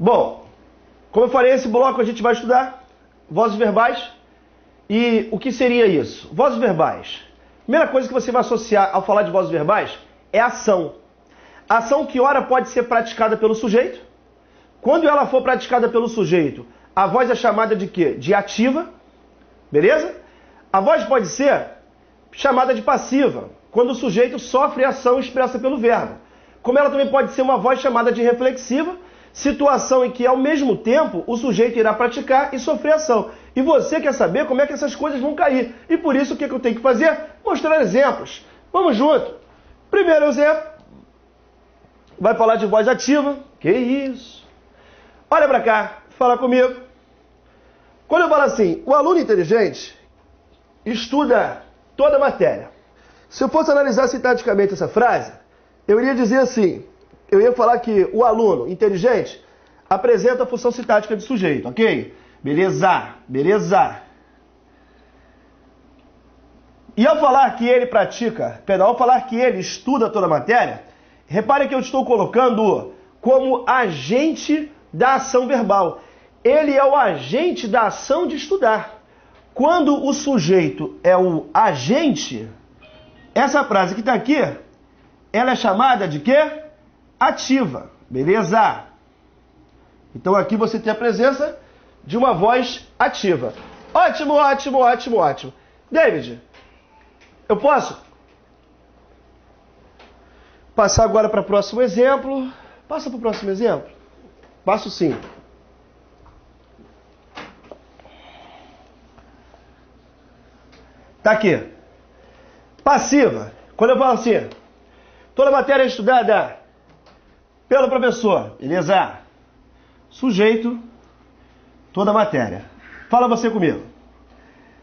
Bom, como eu falei, esse bloco a gente vai estudar vozes verbais. E o que seria isso? Vozes verbais. Primeira coisa que você vai associar ao falar de vozes verbais é ação. Ação que ora pode ser praticada pelo sujeito. Quando ela for praticada pelo sujeito, a voz é chamada de quê? De ativa. Beleza? A voz pode ser chamada de passiva, quando o sujeito sofre a ação expressa pelo verbo. Como ela também pode ser uma voz chamada de reflexiva, situação em que, ao mesmo tempo, o sujeito irá praticar e sofrer ação. E você quer saber como é que essas coisas vão cair. E por isso, o que eu tenho que fazer? Mostrar exemplos. Vamos junto. Primeiro exemplo. Vai falar de voz ativa. Que isso? Olha para cá. Fala comigo. Quando eu falo assim, o aluno inteligente estuda toda a matéria. Se eu fosse analisar sintaticamente essa frase, eu iria dizer assim, eu ia falar que o aluno inteligente apresenta a função sintática de sujeito, ok? Beleza, beleza. E ao falar que ele ao falar que ele estuda toda a matéria, repare que eu estou colocando como agente da ação verbal. Ele é o agente da ação de estudar. Quando o sujeito é o agente, essa frase que está aqui, ela é chamada de quê? Ativa. Beleza? Então aqui você tem a presença de uma voz ativa. Ótimo, ótimo, ótimo, ótimo. David, eu posso passar agora para o próximo exemplo? Passa para o próximo exemplo? Passo sim. Tá aqui. Passiva. Quando eu falo assim, toda matéria é estudada pelo professor. Beleza? Sujeito, toda matéria. Fala você comigo.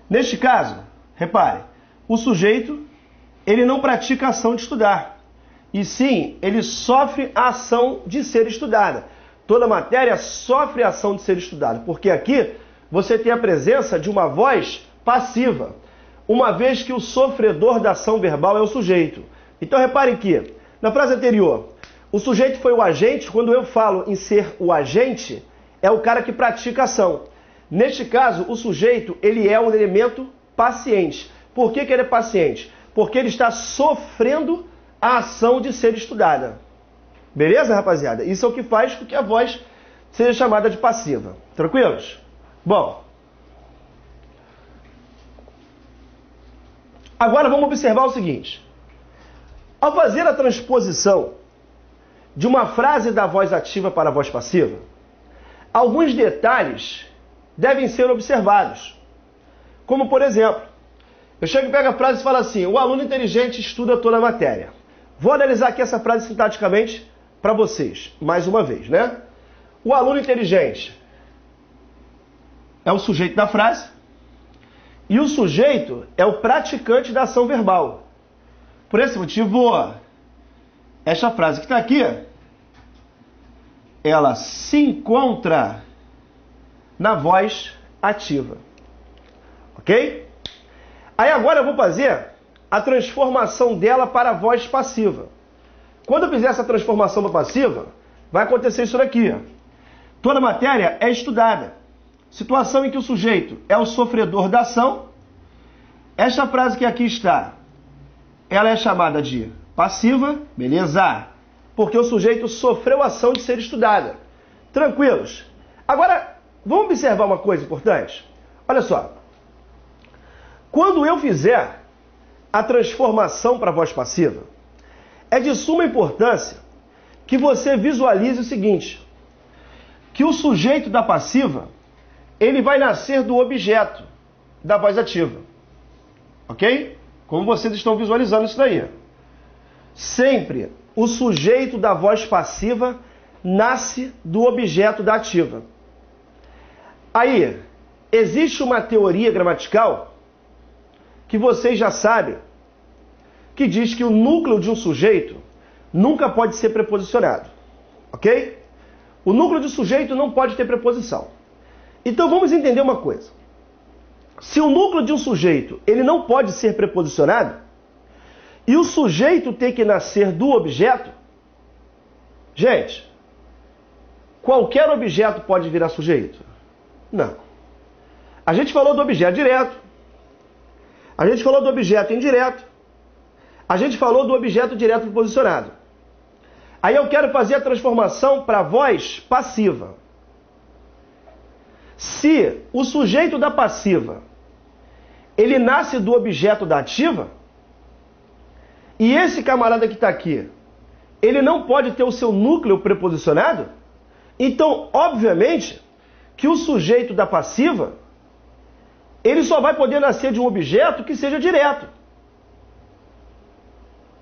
Neste caso, repare, o sujeito, ele não pratica a ação de estudar. E sim, ele sofre a ação de ser estudada. Toda matéria sofre a ação de ser estudada. Porque aqui você tem a presença de uma voz passiva, uma vez que o sofredor da ação verbal é o sujeito. Então reparem que, na frase anterior, o sujeito foi o agente. Quando eu falo em ser o agente, é o cara que pratica a ação. Neste caso, o sujeito, ele é um elemento paciente. Por que ele é paciente? Porque ele está sofrendo a ação de ser estudada. Beleza, rapaziada? Isso é o que faz com que a voz seja chamada de passiva. Tranquilos? Bom, agora vamos observar o seguinte. Ao fazer a transposição de uma frase da voz ativa para a voz passiva, alguns detalhes devem ser observados. Como, por exemplo, eu chego e pego a frase e falo assim, o aluno inteligente estuda toda a matéria. Vou analisar aqui essa frase sintaticamente para vocês, mais uma vez, né? O aluno inteligente é o sujeito da frase e o sujeito é o praticante da ação verbal. Por esse motivo, esta frase que está aqui, ela se encontra na voz ativa. Ok? Aí agora eu vou fazer a transformação dela para a voz passiva. Quando eu fizer essa transformação para passiva, vai acontecer isso daqui. Toda matéria é estudada. Situação em que o sujeito é o sofredor da ação. Esta frase que aqui está, ela é chamada de passiva, beleza? Porque o sujeito sofreu a ação de ser estudada. Tranquilos? Agora, vamos observar uma coisa importante? Olha só. Quando eu fizer a transformação para a voz passiva, é de suma importância que você visualize o seguinte, que o sujeito da passiva, ele vai nascer do objeto da voz ativa. Ok? Como vocês estão visualizando isso daí. Sempre o sujeito da voz passiva nasce do objeto da ativa. Aí, existe uma teoria gramatical que vocês já sabem, que diz que o núcleo de um sujeito nunca pode ser preposicionado. Ok? O núcleo de sujeito não pode ter preposição. Então vamos entender uma coisa. Se o núcleo de um sujeito ele não pode ser preposicionado, e o sujeito tem que nascer do objeto, gente, qualquer objeto pode virar sujeito? Não. A gente falou do objeto direto, a gente falou do objeto indireto, a gente falou do objeto direto preposicionado. Aí eu quero fazer a transformação para voz passiva. Se o sujeito da passiva, ele nasce do objeto da ativa, e esse camarada que está aqui, ele não pode ter o seu núcleo preposicionado, então, obviamente, que o sujeito da passiva, ele só vai poder nascer de um objeto que seja direto.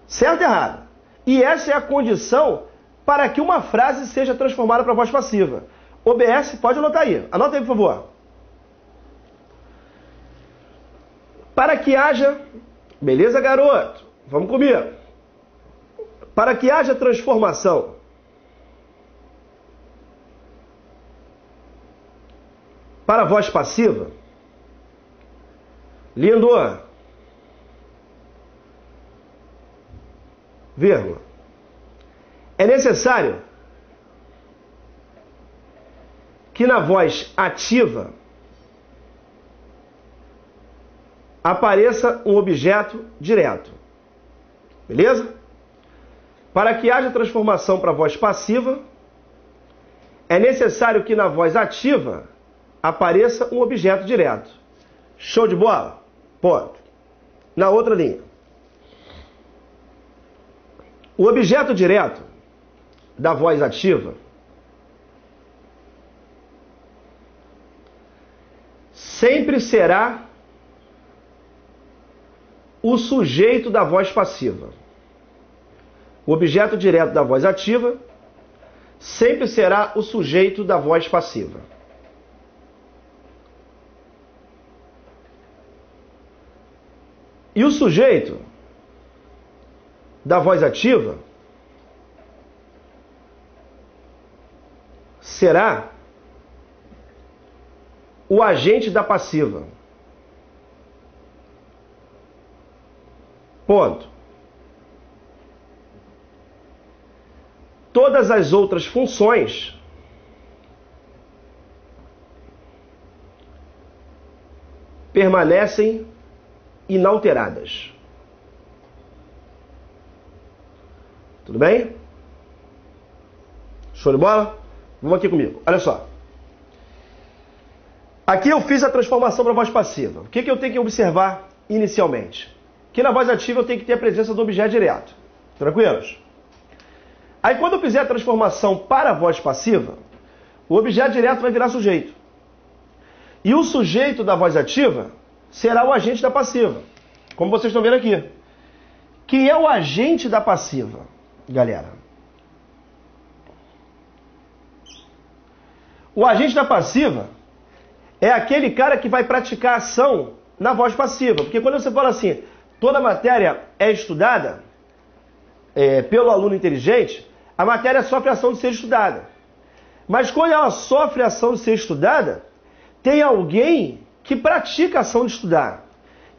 Certo ou errado? E essa é a condição para que uma frase seja transformada para voz passiva. OBS, pode anotar aí. Anota aí, por favor. Para que haja... Beleza, garoto? Vamos comigo. Para que haja transformação para a voz passiva, lindo, vírgula, é necessário que na voz ativa apareça um objeto direto. Beleza? Para que haja transformação para a voz passiva, é necessário que na voz ativa apareça um objeto direto. Show de bola? Ponto. Na outra linha. O objeto direto da voz ativa sempre será o sujeito da voz passiva. O objeto direto da voz ativa sempre será o sujeito da voz passiva. E o sujeito da voz ativa será o agente da passiva. Ponto. Todas as outras funções permanecem inalteradas. Tudo bem? Show de bola? Vamos aqui comigo. Olha só. Aqui eu fiz a transformação para a voz passiva. O que eu tenho que observar inicialmente? Que na voz ativa eu tenho que ter a presença do objeto direto. Tranquilos? Aí quando eu fizer a transformação para a voz passiva, o objeto direto vai virar sujeito. E o sujeito da voz ativa será o agente da passiva. Como vocês estão vendo aqui. Quem é o agente da passiva, galera? O agente da passiva é aquele cara que vai praticar a ação na voz passiva. Porque quando você fala assim, toda matéria é estudada pelo aluno inteligente, a matéria sofre a ação de ser estudada. Mas quando ela sofre a ação de ser estudada, tem alguém que pratica a ação de estudar.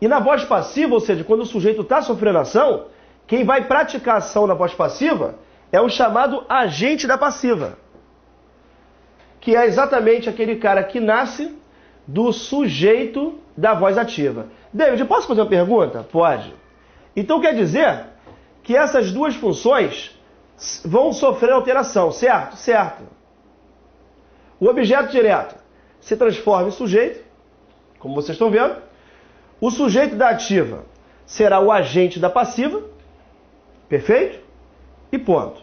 E na voz passiva, ou seja, quando o sujeito está sofrendo ação, quem vai praticar a ação na voz passiva é o chamado agente da passiva. Que é exatamente aquele cara que nasce do sujeito da voz ativa. David, posso fazer uma pergunta? Pode. Então quer dizer que essas duas funções vão sofrer alteração, certo? Certo. O objeto direto se transforma em sujeito, como vocês estão vendo. O sujeito da ativa será o agente da passiva. Perfeito? E ponto.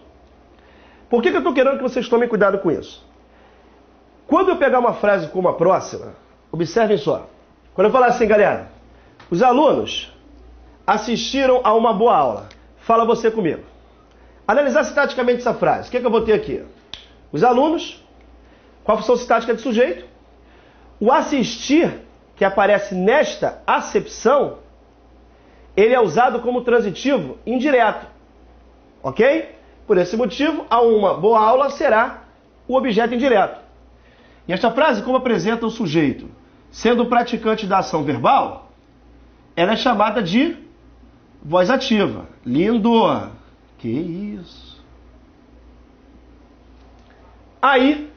Por que eu estou querendo que vocês tomem cuidado com isso? Quando eu pegar uma frase como a próxima, observem só. Quando eu falar assim, galera, os alunos assistiram a uma boa aula. Fala você comigo. Analisar sintaticamente essa frase. O que eu vou ter aqui? Os alunos, qual a função sintática de sujeito? O assistir, que aparece nesta acepção, ele é usado como transitivo indireto. Ok? Por esse motivo, a uma boa aula será o objeto indireto. E esta frase, como apresenta o sujeito sendo o praticante da ação verbal, ela é chamada de voz ativa. Lindo! Que isso! Aí,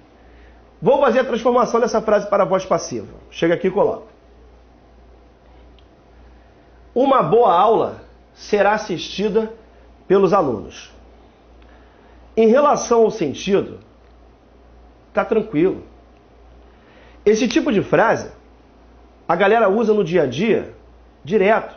Vou fazer a transformação dessa frase para a voz passiva. Chega aqui e coloco. Uma boa aula será assistida pelos alunos. Em relação ao sentido, tá tranquilo. Esse tipo de frase a galera usa no dia a dia direto.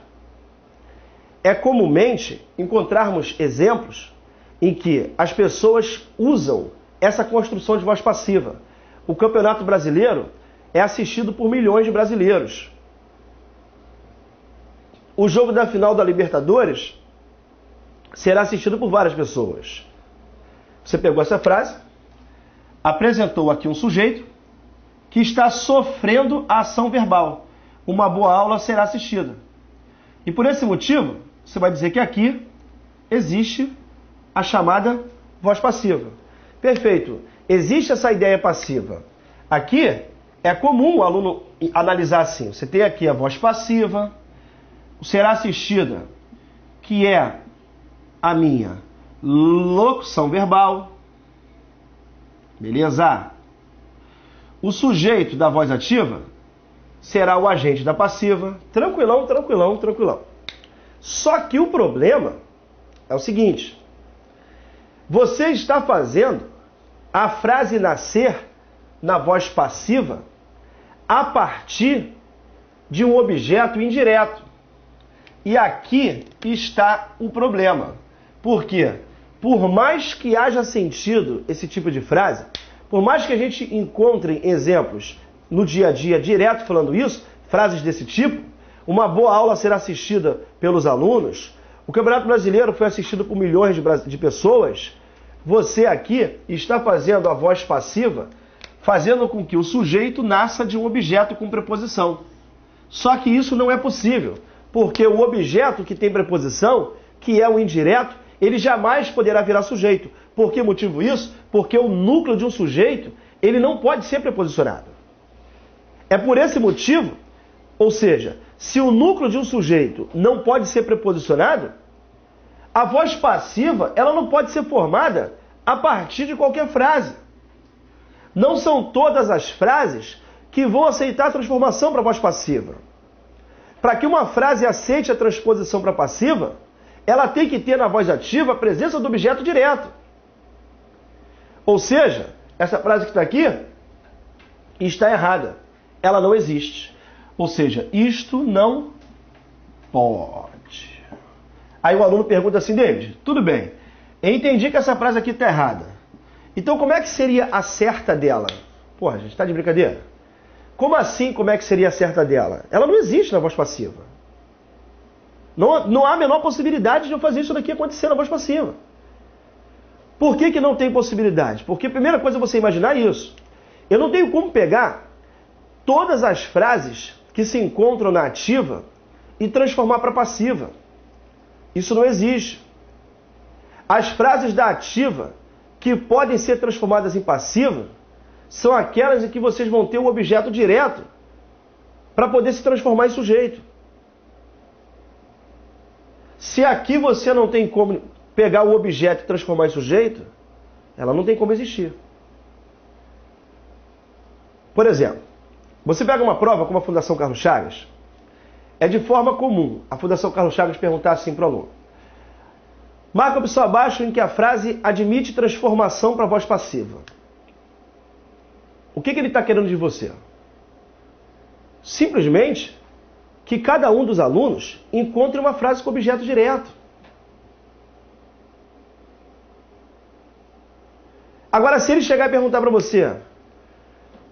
É comumente encontrarmos exemplos em que as pessoas usam essa construção de voz passiva. O Campeonato Brasileiro é assistido por milhões de brasileiros. O jogo da final da Libertadores será assistido por várias pessoas. Você pegou essa frase, apresentou aqui um sujeito que está sofrendo a ação verbal. Uma boa aula será assistida. E por esse motivo, você vai dizer que aqui existe a chamada voz passiva. Perfeito. Existe essa ideia passiva. Aqui é comum o aluno analisar assim. Você tem aqui a voz passiva, será assistida, que é a minha locução verbal. Beleza? O sujeito da voz ativa será o agente da passiva. Tranquilão, tranquilão, tranquilão. Só que o problema é o seguinte. Você está fazendo a frase nascer na voz passiva a partir de um objeto indireto. E aqui está o problema. Por quê? Por mais que haja sentido esse tipo de frase, por mais que a gente encontre exemplos no dia a dia direto falando isso, frases desse tipo, uma boa aula será assistida pelos alunos, o Campeonato Brasileiro foi assistido por milhões de pessoas, você aqui está fazendo a voz passiva, fazendo com que o sujeito nasça de um objeto com preposição. Só que isso não é possível, porque o objeto que tem preposição, que é o indireto, ele jamais poderá virar sujeito. Por que motivo isso? Porque o núcleo de um sujeito, ele não pode ser preposicionado. É por esse motivo, ou seja, se o núcleo de um sujeito não pode ser preposicionado, a voz passiva, ela não pode ser formada a partir de qualquer frase. Não são todas as frases que vão aceitar a transformação para voz passiva. Para que uma frase aceite a transposição para passiva, ela tem que ter na voz ativa a presença do objeto direto. Ou seja, essa frase que está aqui está errada. Ela não existe. Ou seja, isto não pode. Aí o aluno pergunta assim, David, tudo bem, eu entendi que essa frase aqui está errada. Então como é que seria a certa dela? Porra, a gente está de brincadeira? Como assim, como é que seria a certa dela? Ela não existe na voz passiva. Não há a menor possibilidade de eu fazer isso daqui acontecer na voz passiva. Por que não tem possibilidade? Porque a primeira coisa é você imaginar isso. Eu não tenho como pegar todas as frases que se encontram na ativa e transformar para passiva. Isso não existe. As frases da ativa que podem ser transformadas em passiva são aquelas em que vocês vão ter o objeto direto para poder se transformar em sujeito. Se aqui você não tem como pegar o objeto e transformar em sujeito, ela não tem como existir. Por exemplo, você pega uma prova como a Fundação Carlos Chagas, é de forma comum a Fundação Carlos Chagas perguntar assim para o aluno. Marca a opção abaixo em que a frase admite transformação para voz passiva. O que ele está querendo de você? Simplesmente que cada um dos alunos encontre uma frase com objeto direto. Agora, se ele chegar e perguntar para você,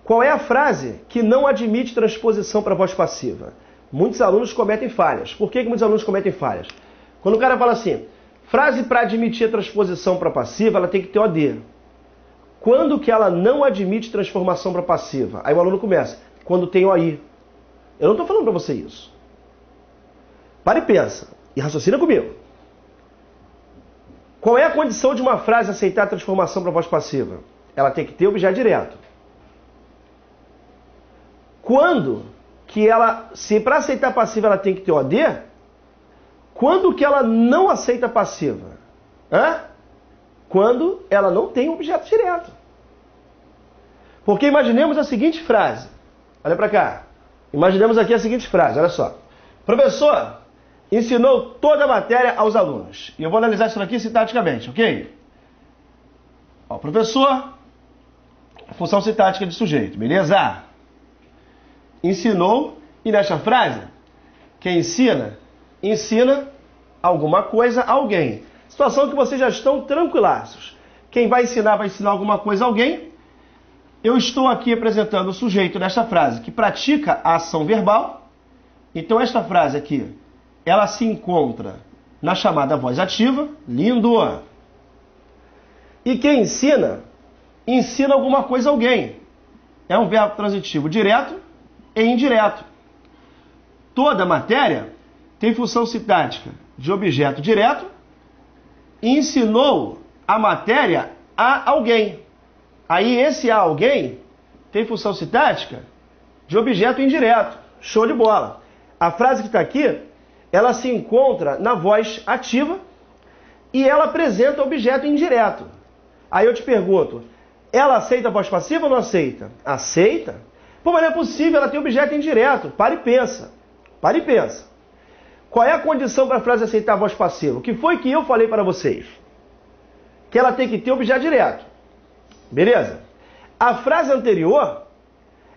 qual é a frase que não admite transposição para voz passiva? Muitos alunos cometem falhas. Por que muitos alunos cometem falhas? Quando o cara fala assim, frase para admitir a transposição para passiva, ela tem que ter OD. Quando que ela não admite transformação para passiva? Aí o aluno começa, quando tem OI. Eu não estou falando para você isso. Para e pensa, e raciocina comigo. Qual é a condição de uma frase aceitar a transformação para voz passiva? Ela tem que ter objeto direto. Quando que ela, se para aceitar passiva ela tem que ter OD, quando que ela não aceita passiva? Quando ela não tem objeto direto. Porque imaginemos a seguinte frase. Olha para cá. Imaginemos aqui a seguinte frase, olha só. Professor ensinou toda a matéria aos alunos. E eu vou analisar isso aqui sintaticamente, ok? Ó, professor, função sintática de sujeito, beleza? Ensinou, e nesta frase, quem ensina, ensina alguma coisa a alguém. Situação que vocês já estão tranquilaços. Quem vai ensinar alguma coisa a alguém. Eu estou aqui apresentando o sujeito nesta frase que pratica a ação verbal. Então esta frase aqui, ela se encontra na chamada voz ativa. Lindo! E quem ensina, ensina alguma coisa a alguém. É um verbo transitivo direto e indireto. Toda matéria tem função sintática de objeto direto e ensinou a matéria a alguém. Aí esse a alguém tem função sintática de objeto indireto. Show de bola. A frase que está aqui, ela se encontra na voz ativa e ela apresenta objeto indireto. Aí eu te pergunto, ela aceita a voz passiva ou não aceita? Aceita? Pô, mas não é possível, ela tem objeto indireto. Para e pensa. Para e pensa. Qual é a condição para a frase aceitar a voz passiva? O que foi que eu falei para vocês? Que ela tem que ter objeto direto. Beleza? A frase anterior,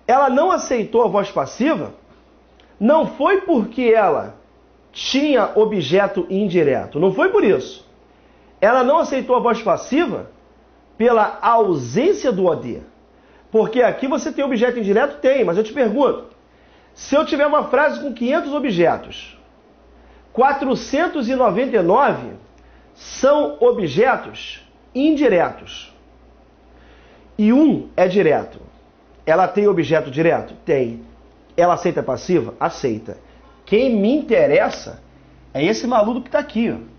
ela não aceitou a voz passiva, não foi porque ela tinha objeto indireto. Não foi por isso. Ela não aceitou a voz passiva pela ausência do OD. Porque aqui você tem objeto indireto? Tem, mas eu te pergunto, se eu tiver uma frase com 500 objetos, 499 são objetos indiretos. E um é direto. Ela tem objeto direto? Tem. Ela aceita passiva? Aceita. Quem me interessa é esse maluco que está aqui. Ó.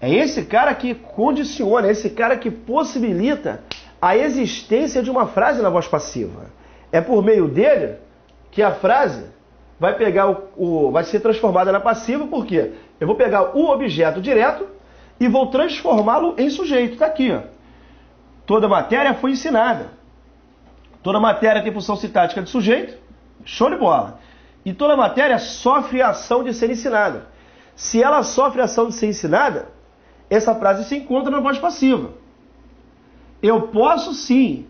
É esse cara que condiciona, é esse cara que possibilita a existência de uma frase na voz passiva. É por meio dele que a frase vai pegar vai ser transformada na passiva, porque eu vou pegar o objeto direto e vou transformá-lo em sujeito. Está aqui, ó. Toda matéria foi ensinada. Toda matéria tem função sintática de sujeito. Show de bola. E toda matéria sofre a ação de ser ensinada. Se ela sofre a ação de ser ensinada, essa frase se encontra na voz passiva. Eu posso sim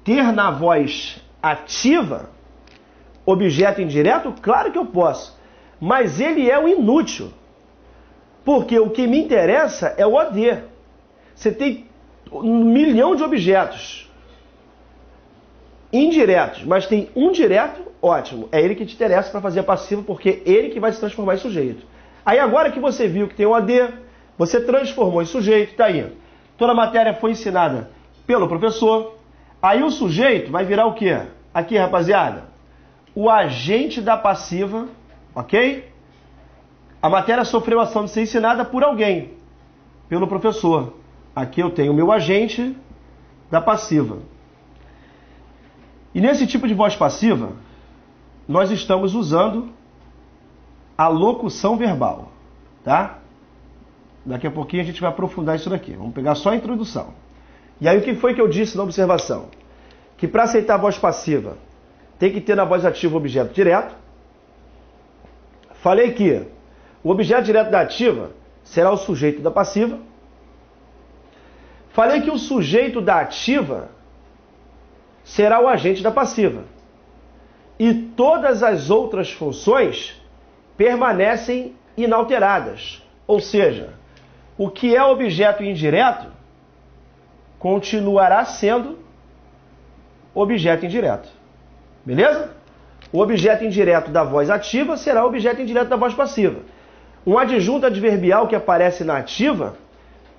ter na voz ativa objeto indireto? Claro que eu posso. Mas ele é um inútil. Porque o que me interessa é o OD. Você tem 1 milhão de objetos indiretos, mas tem um direto, ótimo. É ele que te interessa para fazer a passiva, porque é ele que vai se transformar em sujeito. Aí agora que você viu que tem um AD, você transformou em sujeito, está aí. Toda a matéria foi ensinada pelo professor. Aí o sujeito vai virar o quê? Aqui, rapaziada. O agente da passiva, ok? A matéria sofreu a ação de ser ensinada por alguém, pelo professor. Aqui eu tenho o meu agente da passiva. E nesse tipo de voz passiva, nós estamos usando a locução verbal, tá? Daqui a pouquinho a gente vai aprofundar isso daqui. Vamos pegar só a introdução. E aí o que foi que eu disse na observação? Que para aceitar a voz passiva, tem que ter na voz ativa o objeto direto. Falei que o objeto direto da ativa será o sujeito da passiva. Falei que o sujeito da ativa será o agente da passiva. E todas as outras funções permanecem inalteradas. Ou seja, o que é objeto indireto continuará sendo objeto indireto. Beleza? O objeto indireto da voz ativa será o objeto indireto da voz passiva. Um adjunto adverbial que aparece na ativa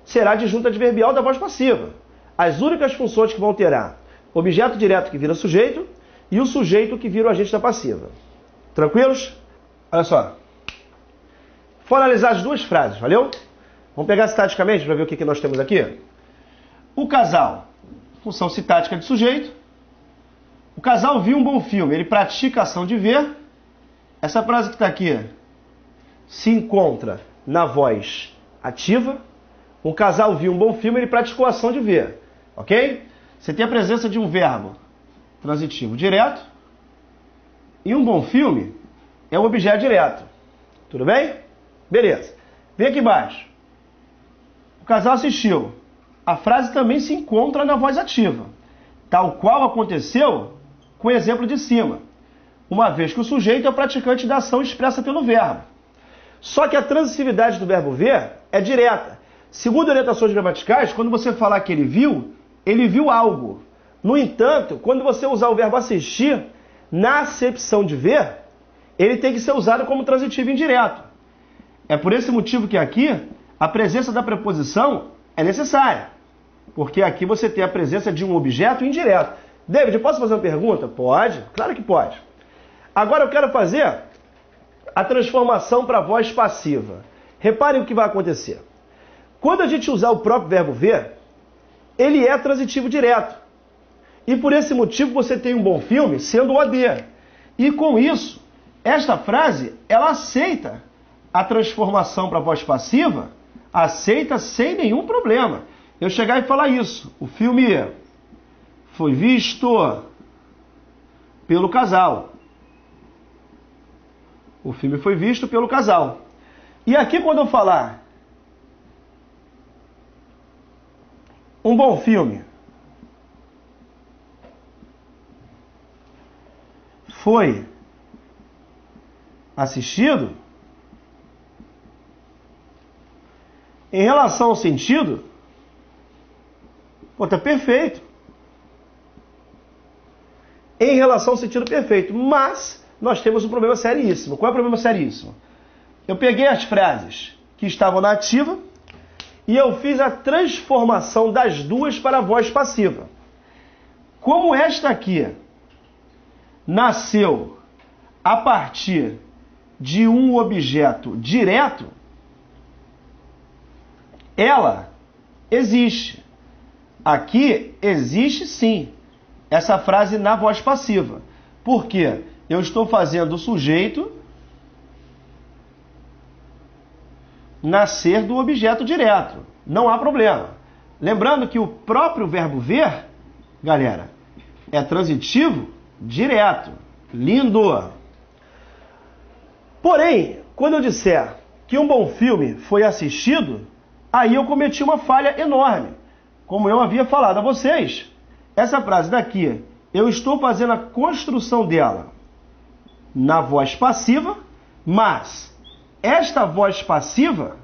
será adjunto adverbial da voz passiva. As únicas funções que vão terá objeto direto que vira sujeito e o sujeito que vira o agente da passiva. Tranquilos? Olha só. Vou analisar as duas frases, valeu? Vamos pegar sintaticamente para ver o que nós temos aqui. O casal, função sintática de sujeito. O casal viu um bom filme, ele pratica a ação de ver. Essa frase que está aqui se encontra na voz ativa. Um casal viu um bom filme, ele praticou a ação de ver. Ok? Você tem a presença de um verbo transitivo direto. E um bom filme é um objeto direto. Tudo bem? Beleza. Vem aqui embaixo. O casal assistiu. A frase também se encontra na voz ativa, tal qual aconteceu com o exemplo de cima, uma vez que o sujeito é o praticante da ação expressa pelo verbo. Só que a transitividade do verbo ver é direta. Segundo orientações gramaticais, quando você falar que ele viu algo. No entanto, quando você usar o verbo assistir, na acepção de ver, ele tem que ser usado como transitivo indireto. É por esse motivo que aqui a presença da preposição é necessária. Porque aqui você tem a presença de um objeto indireto. David, eu posso fazer uma pergunta? Pode, claro que pode. Agora eu quero fazer a transformação para a voz passiva. Reparem o que vai acontecer. Quando a gente usar o próprio verbo ver, ele é transitivo direto. E por esse motivo você tem um bom filme sendo o OD. E com isso, esta frase, ela aceita a transformação para a voz passiva, aceita sem nenhum problema. Eu chegar e falar isso. O filme foi visto pelo casal. O filme foi visto pelo casal. E aqui quando eu falar um bom filme foi assistido, em relação ao sentido, tá perfeito. Em relação ao sentido perfeito. Mas nós temos um problema seríssimo. Qual é o problema seríssimo? Eu peguei as frases que estavam na ativa e eu fiz a transformação das duas para a voz passiva. Como esta aqui nasceu a partir de um objeto direto, ela existe. Aqui existe sim essa frase na voz passiva. Por quê? Eu estou fazendo o sujeito nascer do objeto direto. Não há problema. Lembrando que o próprio verbo ver, galera, é transitivo direto. Lindo! Porém, quando eu disser que um bom filme foi assistido, aí eu cometi uma falha enorme. Como eu havia falado a vocês, essa frase daqui, eu estou fazendo a construção dela na voz passiva, mas esta voz passiva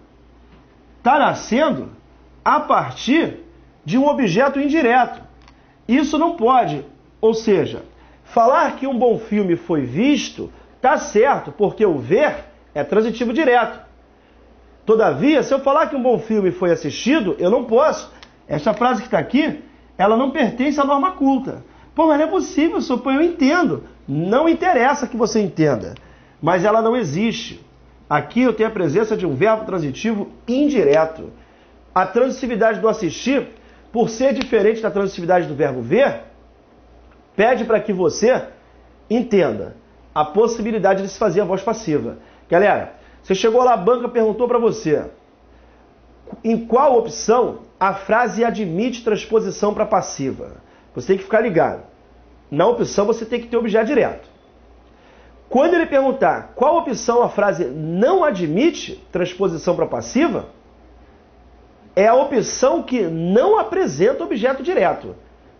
está nascendo a partir de um objeto indireto. Isso não pode, ou seja, falar que um bom filme foi visto está certo, porque o ver é transitivo direto. Todavia, se eu falar que um bom filme foi assistido, eu não posso. Esta frase que está aqui, ela não pertence à norma culta. Pô, mas não é possível, eu entendo. Não interessa que você entenda, mas ela não existe. Aqui eu tenho a presença de um verbo transitivo indireto. A transitividade do assistir, por ser diferente da transitividade do verbo ver, pede para que você entenda a possibilidade de se fazer a voz passiva. Galera, você chegou lá, a banca perguntou para você em qual opção a frase admite transposição para passiva. Você tem que ficar ligado. Na opção você tem que ter objeto direto. Quando ele perguntar qual opção a frase não admite transposição para passiva, é a opção que não apresenta objeto direto.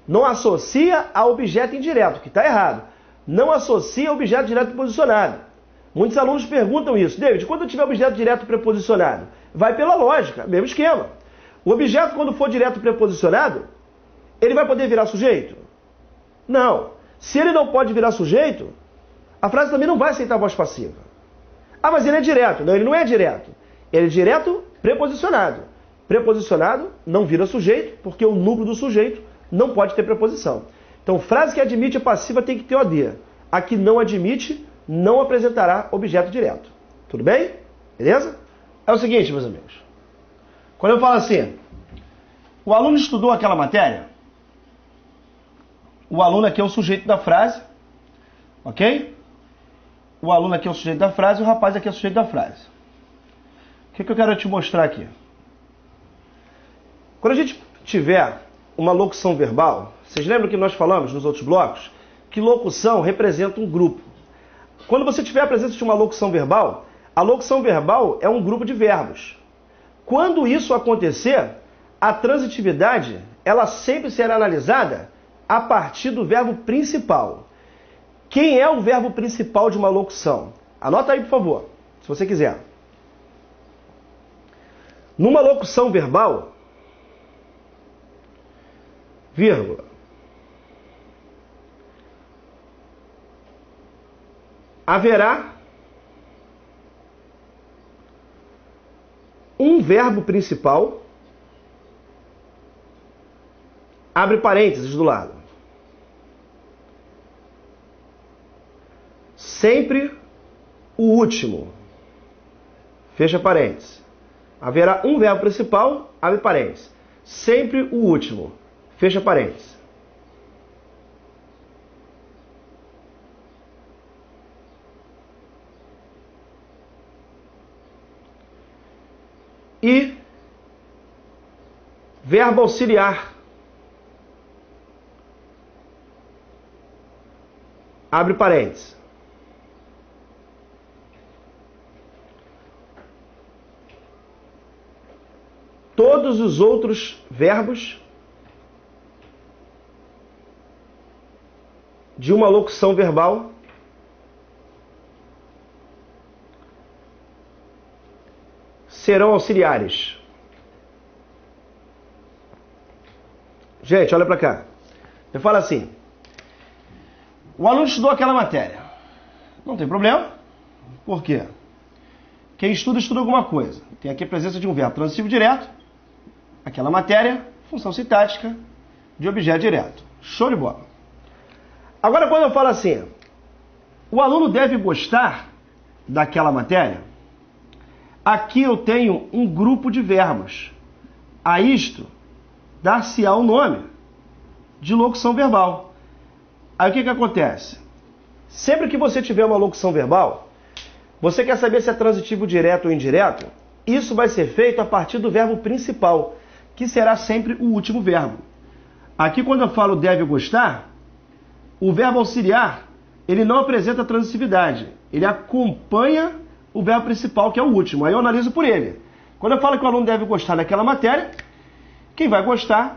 Não associa a objeto indireto, que está errado. Não associa a objeto direto posicionado. Muitos alunos perguntam isso. David, quando eu tiver objeto direto preposicionado? Vai pela lógica, mesmo esquema. O objeto, quando for direto preposicionado, ele vai poder virar sujeito? Não. Se ele não pode virar sujeito, a frase também não vai aceitar a voz passiva. Ah, mas ele é direto. Não, ele não é direto. Ele é direto preposicionado. Preposicionado não vira sujeito, porque o núcleo do sujeito não pode ter preposição. Então, frase que admite a passiva tem que ter OD. A que não admite, não apresentará objeto direto. Tudo bem? Beleza? É o seguinte, meus amigos. Quando eu falo assim, o aluno estudou aquela matéria, o aluno aqui é o sujeito da frase, ok? O aluno aqui é o sujeito da frase e o rapaz aqui é o sujeito da frase. O que eu quero te mostrar aqui? Quando a gente tiver uma locução verbal, vocês lembram que nós falamos nos outros blocos que locução representa um grupo. Quando você tiver a presença de uma locução verbal, a locução verbal é um grupo de verbos. Quando isso acontecer, a transitividade ela sempre será analisada a partir do verbo principal. Quem é o verbo principal de uma locução? Anota aí, por favor, se você quiser. Numa locução verbal, vírgula, haverá um verbo principal, abre parênteses do lado. Sempre o último, fecha parênteses. Haverá um verbo principal, abre parênteses. Sempre o último, fecha parênteses. E verbo auxiliar, abre parênteses. Todos os outros verbos de uma locução verbal serão auxiliares. Gente, olha para cá. Eu falo assim: o aluno estudou aquela matéria. Não tem problema. Por quê? Quem estuda, estuda alguma coisa. Tem aqui a presença de um verbo transitivo direto, aquela matéria, função sintática de objeto direto. Show de bola. Agora, quando eu falo assim, o aluno deve gostar daquela matéria, aqui eu tenho um grupo de verbos. A isto dar-se-á o nome de locução verbal. Aí o que acontece? Sempre que você tiver uma locução verbal, você quer saber se é transitivo direto ou indireto? Isso vai ser feito a partir do verbo principal, que será sempre o último verbo. Aqui, quando eu falo deve gostar, o verbo auxiliar, ele não apresenta transitividade. Ele acompanha o verbo principal, que é o último. Aí eu analiso por ele. Quando eu falo que o aluno deve gostar daquela matéria, quem vai gostar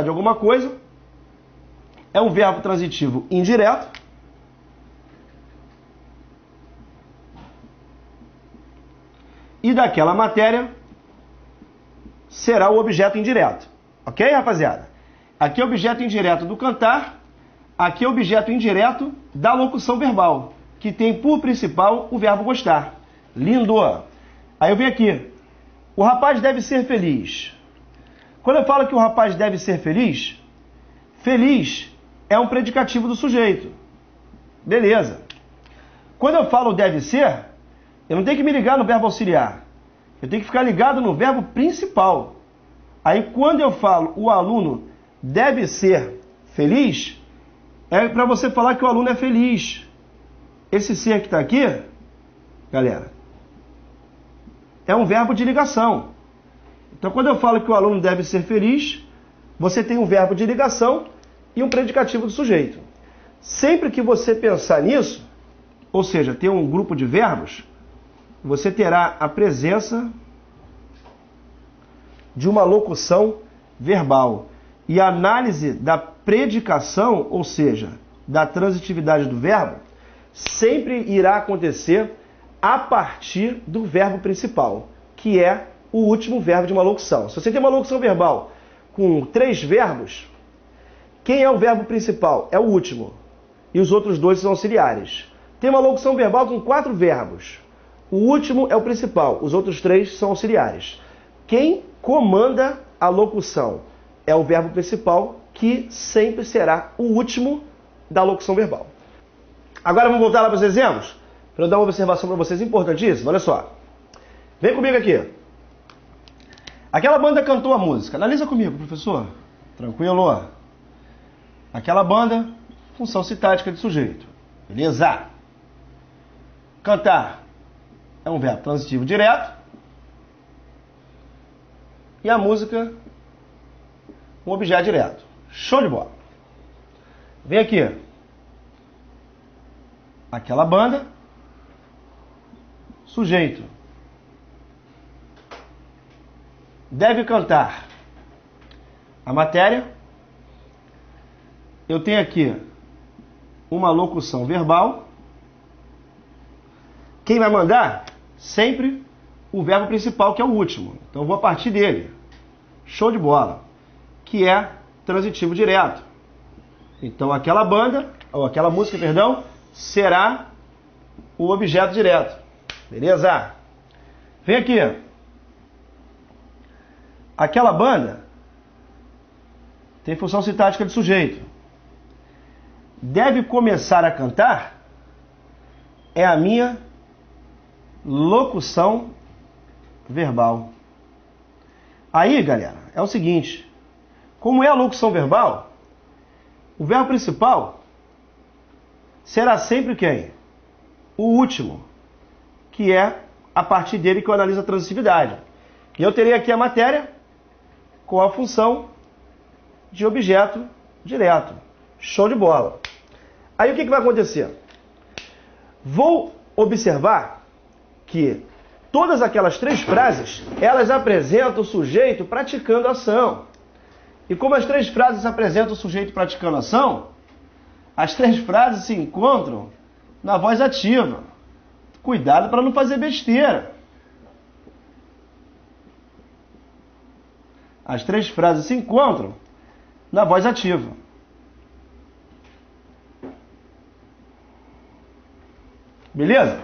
de alguma coisa, é um verbo transitivo indireto, e daquela matéria será o objeto indireto. Ok, rapaziada? Aqui é o objeto indireto do cantar, aqui é o objeto indireto da locução verbal, que tem por principal o verbo gostar. Lindo! Aí eu venho aqui. O rapaz deve ser feliz. Quando eu falo que o rapaz deve ser feliz, feliz é um predicativo do sujeito. Beleza. Quando eu falo deve ser, eu não tenho que me ligar no verbo auxiliar. Eu tenho que ficar ligado no verbo principal. Aí quando eu falo o aluno deve ser feliz, é para você falar que o aluno é feliz. Esse ser que está aqui, galera, é um verbo de ligação. Então quando eu falo que o aluno deve ser feliz, você tem um verbo de ligação e um predicativo do sujeito. Sempre que você pensar nisso, ou seja, ter um grupo de verbos, você terá a presença de uma locução verbal. E a análise da predicação, ou seja, da transitividade do verbo, sempre irá acontecer a partir do verbo principal, que é o último verbo de uma locução. Se você tem uma locução verbal com 3 verbos, quem é o verbo principal? É o último. E os outros 2 são auxiliares. Tem uma locução verbal com 4 verbos. O último é o principal, os outros 3 são auxiliares. Quem comanda a locução é o verbo principal, que sempre será o último da locução verbal. Agora vamos voltar lá para os exemplos, para eu dar uma observação para vocês importantíssima. Olha só. Vem comigo aqui. Aquela banda cantou a música. Analisa comigo, professor. Tranquilo? Aquela banda, função sintática de sujeito. Beleza? Cantar é um verbo transitivo direto. E a música, um objeto direto. Show de bola. Vem aqui. aquela banda, sujeito, deve cantar a matéria. Eu tenho aqui uma locução verbal. Quem vai mandar? Sempre o verbo principal, que é o último. Então eu vou a partir dele. Show de bola. Que é transitivo direto. Então aquela banda, ou aquela música, perdão, será o objeto direto. Beleza? Vem aqui. Aquela banda tem função sintática de sujeito. Deve começar a cantar é a minha locução verbal. Aí, galera, é o seguinte. Como é a locução verbal, o verbo principal será sempre quem? O último, que é a partir dele que eu analiso a transitividade. E eu terei aqui a matéria com a função de objeto direto. Show de bola. Aí o que vai acontecer? Vou observar que todas aquelas três frases, elas apresentam o sujeito praticando a ação. E como as três frases apresentam o sujeito praticando a ação, as três frases se encontram na voz ativa. Cuidado para não fazer besteira. As três frases se encontram na voz ativa. Beleza?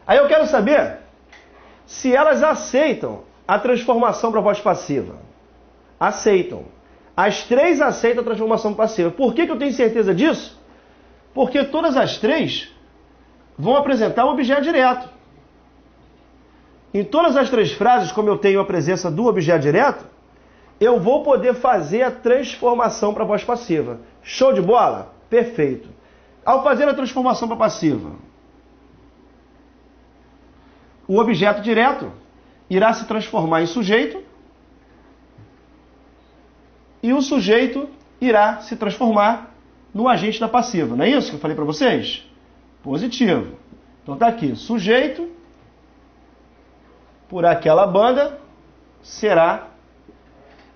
Aí eu quero saber se elas aceitam a transformação para a voz passiva. Aceitam. As três aceitam a transformação passiva. Por que eu tenho certeza disso? Porque todas as três vão apresentar um objeto direto. Em todas as três frases, como eu tenho a presença do objeto direto, eu vou poder fazer a transformação para a voz passiva. Show de bola? Perfeito. Ao fazer a transformação para passiva, o objeto direto irá se transformar em sujeito e o sujeito irá se transformar no agente da passiva. Não é isso que eu falei para vocês? Positivo. Então está aqui, sujeito por aquela banda será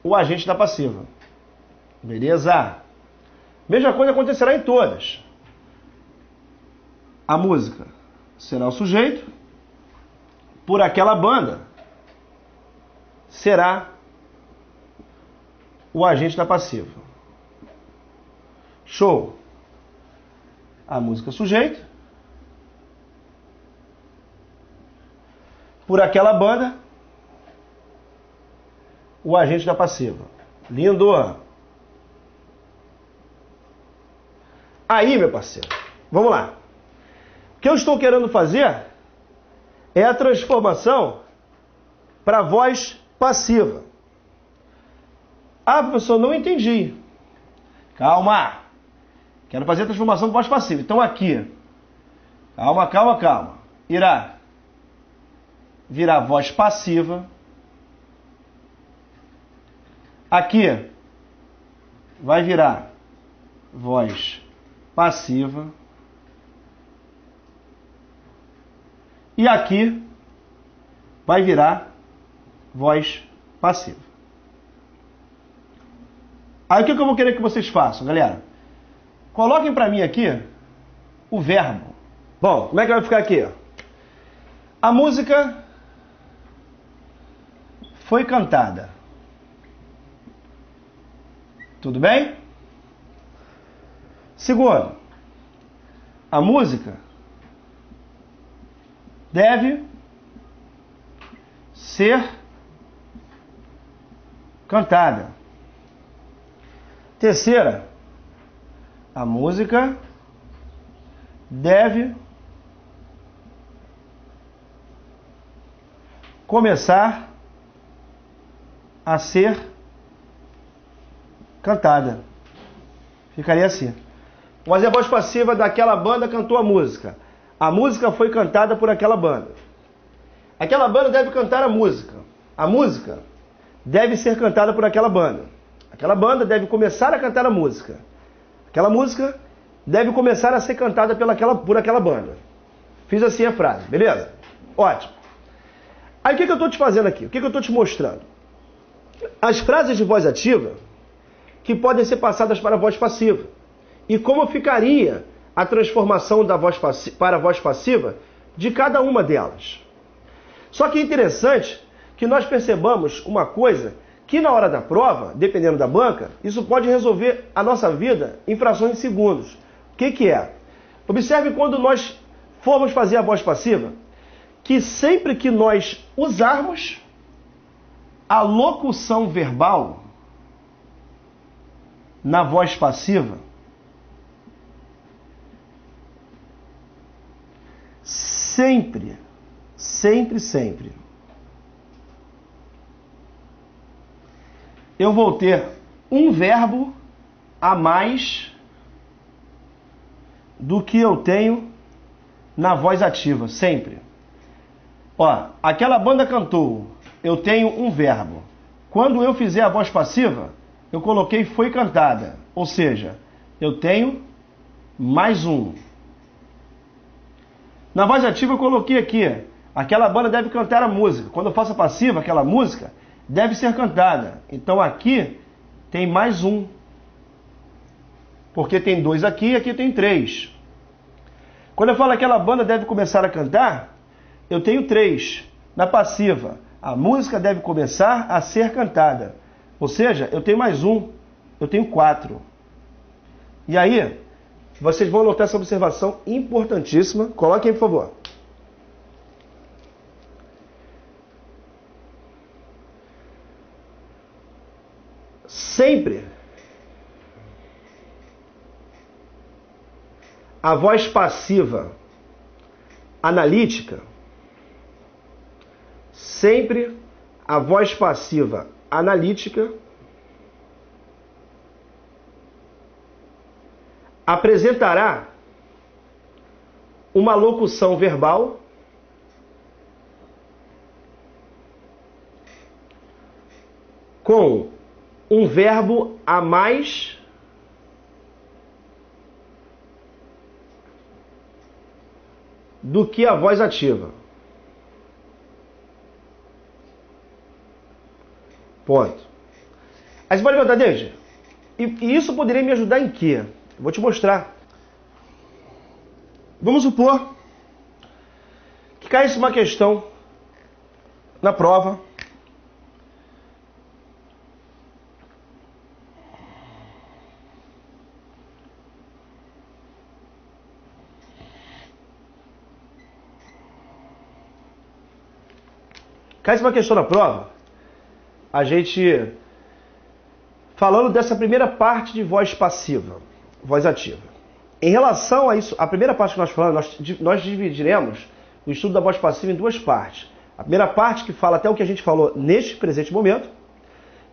o agente da passiva. Beleza? Mesma coisa acontecerá em todas. A música será o sujeito, por aquela banda será o agente da passiva. Show! A música sujeito, por aquela banda o agente da passiva. Lindo! Aí, meu parceiro, vamos lá. O que eu estou querendo fazer é a transformação para a voz passiva. Ah, professor, não entendi. Calma. Quero fazer a transformação para voz passiva. Então aqui, calma. Irá virar voz passiva. Aqui vai virar voz passiva. E aqui vai virar voz passiva. Aí o que eu vou querer que vocês façam, galera? Coloquem para mim aqui o verbo. Bom, como é que vai ficar aqui? A música foi cantada. Tudo bem? Segundo, a música deve ser cantada. Terceira, a música deve começar a ser cantada. Ficaria assim. Mas a voz passiva daquela banda cantou a música. A música foi cantada por aquela banda. Aquela banda deve cantar a música. A música deve ser cantada por aquela banda. Aquela banda deve começar a cantar a música. Aquela música deve começar a ser cantada por aquela banda. Fiz assim a frase, beleza? Ótimo. Aí o que eu estou te fazendo aqui? O que eu estou te mostrando? As frases de voz ativa que podem ser passadas para a voz passiva. E como ficaria a transformação da voz para a voz passiva de cada uma delas. Só que é interessante que nós percebamos uma coisa, que na hora da prova, dependendo da banca, isso pode resolver a nossa vida em frações de segundos. O que é? Observe quando nós formos fazer a voz passiva, que sempre que nós usarmos a locução verbal na voz passiva, sempre, eu vou ter um verbo a mais do que eu tenho na voz ativa, sempre. Ó, aquela banda cantou, eu tenho um verbo. Quando eu fizer a voz passiva, eu coloquei foi cantada, ou seja, eu tenho mais um. Na voz ativa eu coloquei aqui, aquela banda deve cantar a música. Quando eu faço a passiva, aquela música deve ser cantada. Então aqui tem mais um. Porque tem dois aqui e aqui tem três. Quando eu falo aquela banda deve começar a cantar, eu tenho três. Na passiva, a música deve começar a ser cantada. Ou seja, eu tenho mais um. Eu tenho 4. E aí, vocês vão notar essa observação importantíssima. Coloquem aí, por favor. Sempre a voz passiva analítica, sempre a voz passiva analítica apresentará uma locução verbal com um verbo a mais do que a voz ativa. Ponto. Aí você pode perguntar, David, e isso poderia me ajudar em quê? Eu vou te mostrar. Vamos supor que caísse uma questão na prova. Caísse uma questão na prova, a gente falando dessa primeira parte de voz passiva, voz ativa. Em relação a isso, a primeira parte que nós falamos, nós dividiremos o estudo da voz passiva em duas partes. A primeira parte que fala até o que a gente falou neste presente momento,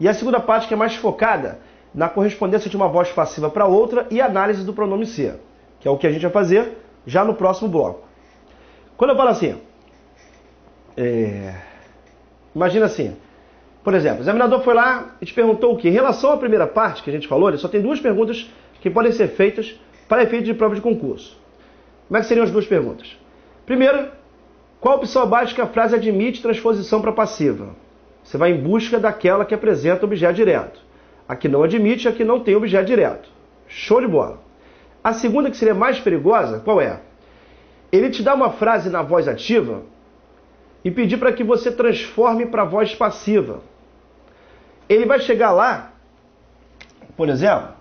e a segunda parte que é mais focada na correspondência de uma voz passiva para outra e análise do pronome ser, que é o que a gente vai fazer já no próximo bloco. Quando eu falo assim, imagina assim, por exemplo, o examinador foi lá e te perguntou o quê? Em relação à primeira parte que a gente falou, ele só tem duas perguntas que podem ser feitas para efeito de prova de concurso. Como é que seriam as duas perguntas? Primeiro, qual opção abaixo que a frase admite transposição para passiva? Você vai em busca daquela que apresenta objeto direto. A que não admite, a que não tem objeto direto. Show de bola. A segunda, que seria mais perigosa, qual é? Ele te dá uma frase na voz ativa e pedir para que você transforme para a voz passiva. Ele vai chegar lá, por exemplo,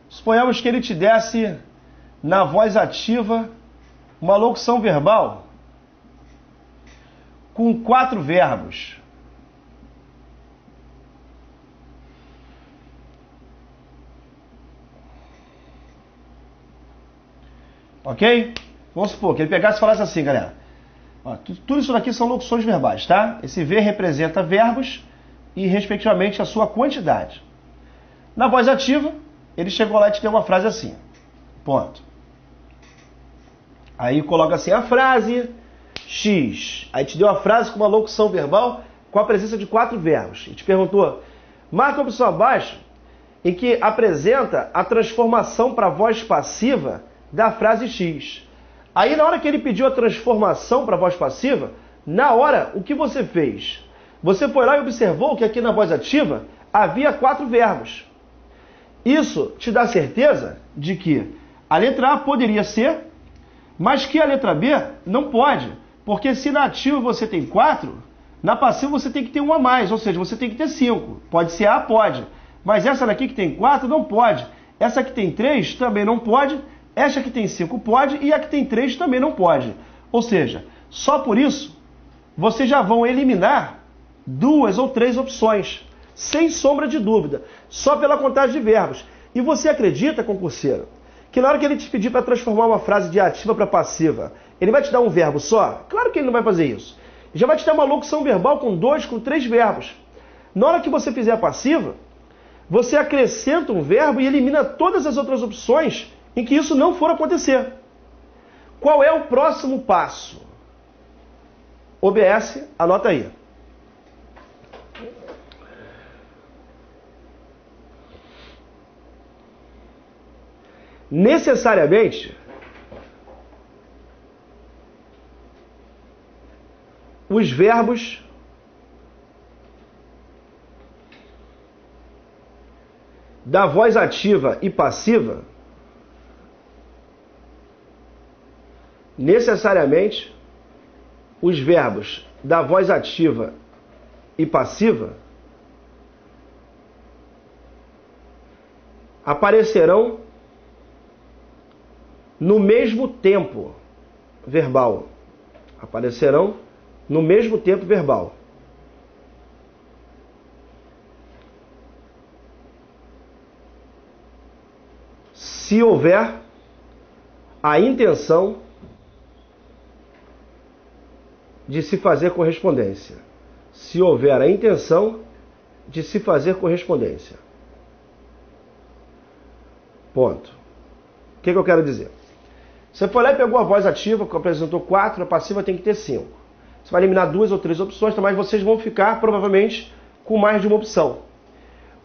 suponhamos que ele te desse na voz ativa uma locução verbal com 4 verbos. Ok? Vamos supor que ele pegasse e falasse assim, galera. Ó, tudo isso daqui são locuções verbais, tá? Esse V representa verbos e, respectivamente, a sua quantidade. Na voz ativa, ele chegou lá e te deu uma frase assim. Ponto. Aí coloca assim, a frase X. Aí te deu a frase com uma locução verbal com a presença de 4 verbos. E te perguntou, marca a opção abaixo em que apresenta a transformação para voz passiva da frase X. Aí, na hora que ele pediu a transformação para a voz passiva, na hora, o que você fez? Você foi lá e observou que aqui na voz ativa havia 4 verbos. Isso te dá certeza de que a letra A poderia ser, mas que a letra B não pode. Porque se na ativa você tem 4, na passiva você tem que ter 1 a mais, ou seja, você tem que ter 5. Pode ser A? Pode. Mas essa daqui que tem 4 não pode. Essa que tem 3 também não pode. Esta que tem 5 pode e a que tem 3 também não pode. Ou seja, só por isso vocês já vão eliminar 2 ou 3 opções, sem sombra de dúvida, só pela contagem de verbos. E você acredita, concurseiro, que na hora que ele te pedir para transformar uma frase de ativa para passiva, ele vai te dar um verbo só? Claro que ele não vai fazer isso. Já vai te dar uma locução verbal com 2, com 3 verbos. Na hora que você fizer a passiva, você acrescenta um verbo e elimina todas as outras opções em que isso não for acontecer. Qual é o próximo passo? OBS, anota aí. Necessariamente, os verbos da voz ativa e passiva necessariamente os verbos da voz ativa e passiva aparecerão no mesmo tempo verbal. Aparecerão no mesmo tempo verbal. Se houver a intenção de se fazer correspondência. Se houver a intenção de se fazer correspondência. Ponto. O que eu quero dizer? Você foi lá e pegou a voz ativa, que apresentou 4, a passiva tem que ter 5. Você vai eliminar 2 ou 3 opções, mas vocês vão ficar, provavelmente, com mais de uma opção.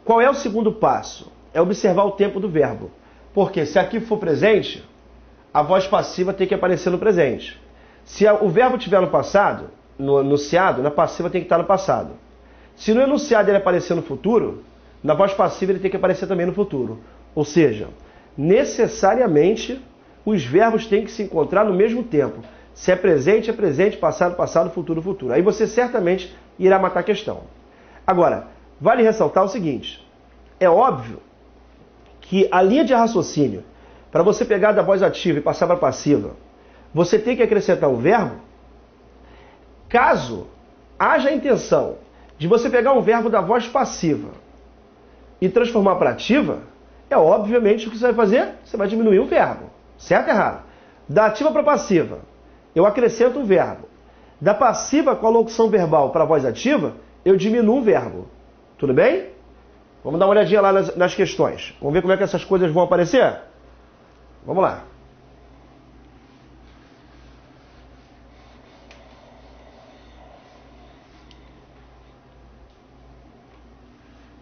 Qual é o segundo passo? É observar o tempo do verbo. Porque se aqui for presente, a voz passiva tem que aparecer no presente. Se o verbo estiver no passado, no enunciado, na passiva tem que estar no passado. Se no enunciado ele aparecer no futuro, na voz passiva ele tem que aparecer também no futuro. Ou seja, necessariamente os verbos têm que se encontrar no mesmo tempo. Se é presente, passado, passado, futuro, futuro. Aí você certamente irá matar a questão. Agora, vale ressaltar o seguinte. É óbvio que a linha de raciocínio, para você pegar da voz ativa e passar para a passiva, você tem que acrescentar um verbo. Caso haja a intenção de você pegar um verbo da voz passiva e transformar para ativa, é obviamente o que você vai fazer? Você vai diminuir o verbo. Certo ou errado? Da ativa para passiva, eu acrescento um verbo. Da passiva com a locução verbal para a voz ativa, eu diminuo o verbo. Tudo bem? Vamos dar uma olhadinha lá nas questões. Vamos ver como é que essas coisas vão aparecer? Vamos lá.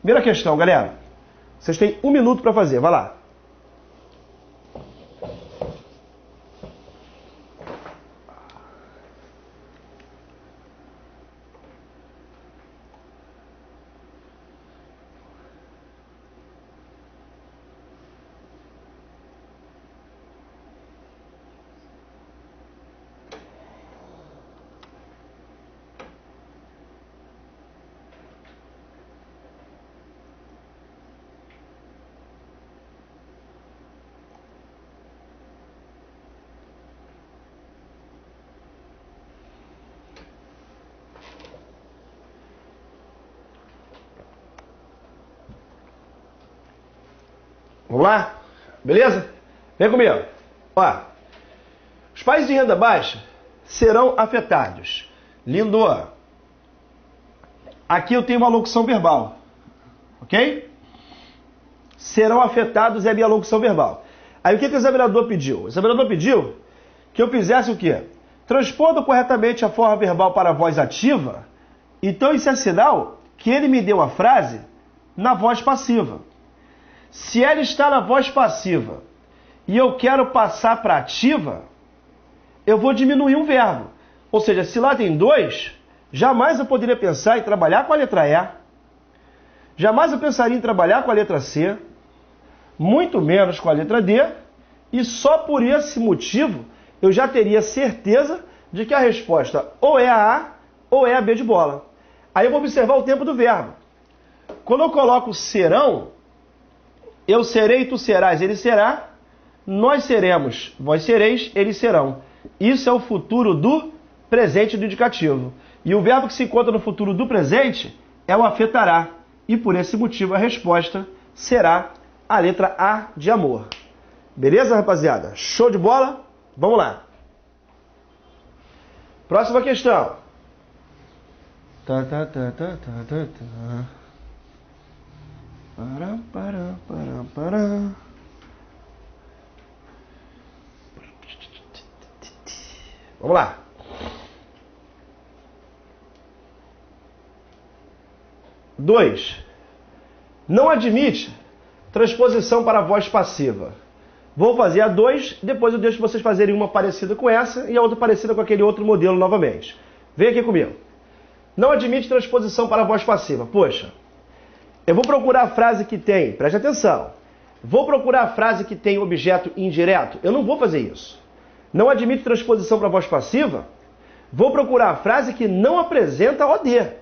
Primeira questão, galera. Vocês têm 1 minuto para fazer. Vai lá. Vamos lá? Beleza? Vem comigo. Ó, os países de renda baixa serão afetados. Lindo. Aqui eu tenho uma locução verbal. Ok? Serão afetados é a minha locução verbal. Aí o que o examinador pediu? O examinador pediu que eu fizesse o quê? Transpondo corretamente a forma verbal para a voz ativa. Então isso é sinal que ele me deu a frase na voz passiva. Se ela está na voz passiva e eu quero passar para ativa, eu vou diminuir um verbo. Ou seja, se lá tem 2, jamais eu poderia pensar em trabalhar com a letra E, jamais eu pensaria em trabalhar com a letra C, muito menos com a letra D, e só por esse motivo eu já teria certeza de que a resposta ou é a A ou é a B de bola. Aí eu vou observar o tempo do verbo. Quando eu coloco serão, eu serei, tu serás, ele será, nós seremos, vós sereis, eles serão. Isso é o futuro do presente do indicativo. E o verbo que se encontra no futuro do presente é o afetará. E por esse motivo a resposta será a letra A de amor. Beleza, rapaziada? Show de bola? Vamos lá. Próxima questão. Vamos lá. Dois. Não admite transposição para a voz passiva. Vou fazer a 2, depois eu deixo vocês fazerem uma parecida com essa e a outra parecida com aquele outro modelo novamente. Vem aqui comigo. Não admite transposição para a voz passiva. Poxa, eu vou procurar a frase que tem, preste atenção, vou procurar a frase que tem objeto indireto? Eu não vou fazer isso. Não admite transposição para a voz passiva? Vou procurar a frase que não apresenta OD.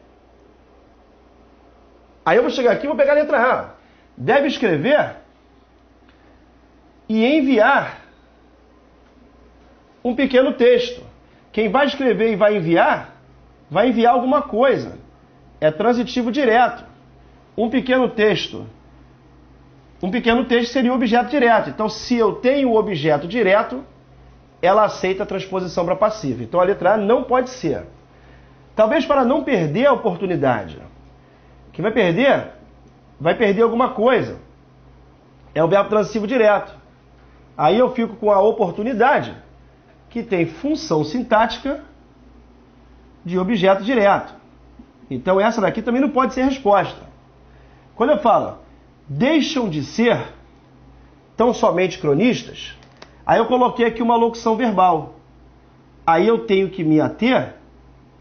Aí eu vou chegar aqui e vou pegar a letra A. Deve escrever e enviar um pequeno texto. Quem vai escrever e vai enviar alguma coisa. É transitivo direto. Um pequeno texto seria o objeto direto. Então, se eu tenho o objeto direto, ela aceita a transposição para passiva. Então, a letra A não pode ser. Talvez para não perder a oportunidade. Quem vai perder alguma coisa. É o verbo transitivo direto. Aí eu fico com a oportunidade, que tem função sintática de objeto direto. Então essa daqui também não pode ser resposta. Quando eu falo, deixam de ser tão somente cronistas, aí eu coloquei aqui uma locução verbal. Aí eu tenho que me ater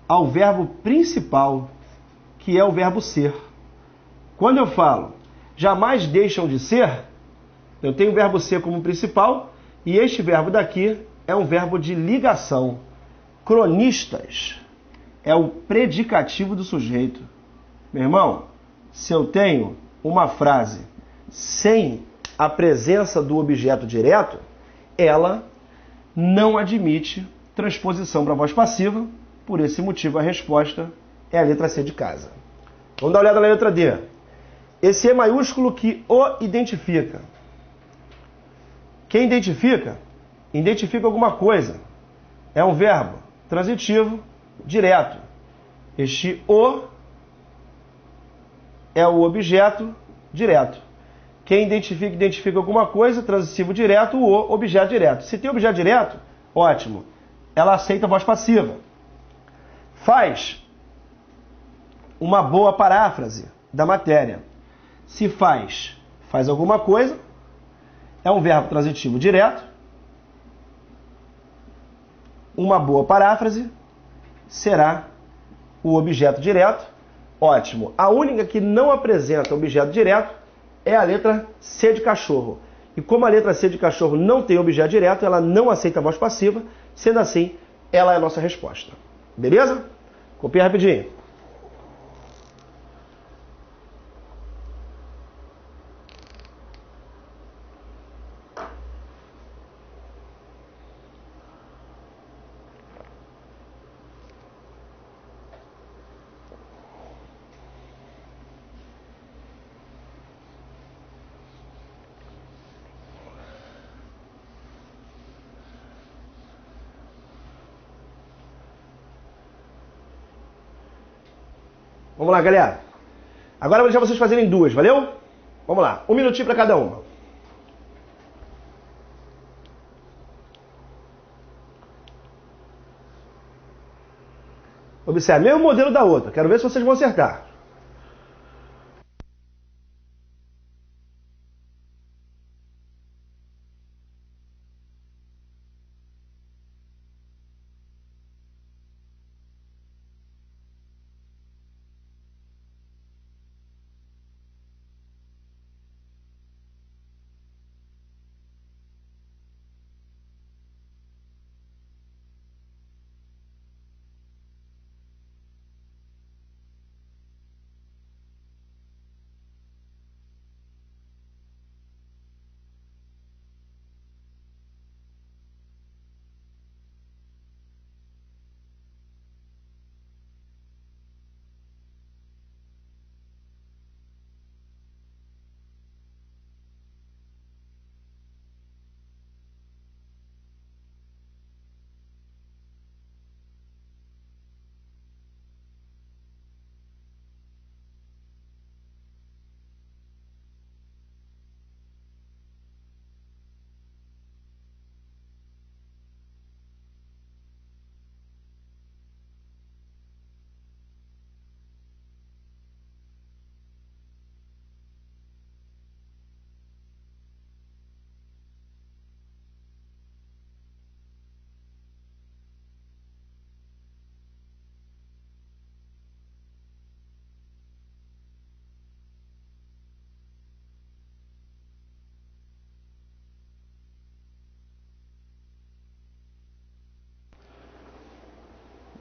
ao verbo principal, que é o verbo ser. Quando eu falo, jamais deixam de ser, eu tenho o verbo ser como principal, e este verbo daqui é um verbo de ligação. Cronistas é o predicativo do sujeito. Meu irmão, se eu tenho uma frase sem a presença do objeto direto, ela não admite transposição para a voz passiva. Por esse motivo, a resposta é a letra C de casa. Vamos dar uma olhada na letra D. Esse E maiúsculo que o identifica. Quem identifica? Identifica alguma coisa. É um verbo transitivo direto. Este o é o objeto direto. Quem identifica alguma coisa, transitivo direto, o objeto direto. Se tem objeto direto, ótimo. Ela aceita a voz passiva. Faz uma boa paráfrase da matéria. Se faz alguma coisa, é um verbo transitivo direto. Uma boa paráfrase será o objeto direto. Ótimo. A única que não apresenta objeto direto é a letra C de cachorro. E como a letra C de cachorro não tem objeto direto, ela não aceita a voz passiva. Sendo assim, ela é a nossa resposta. Beleza? Copia rapidinho. Vamos lá, galera. Agora eu vou deixar vocês fazerem duas, valeu? Vamos lá, 1 minutinho para cada uma. Observe, mesmo modelo da outra. Quero ver se vocês vão acertar.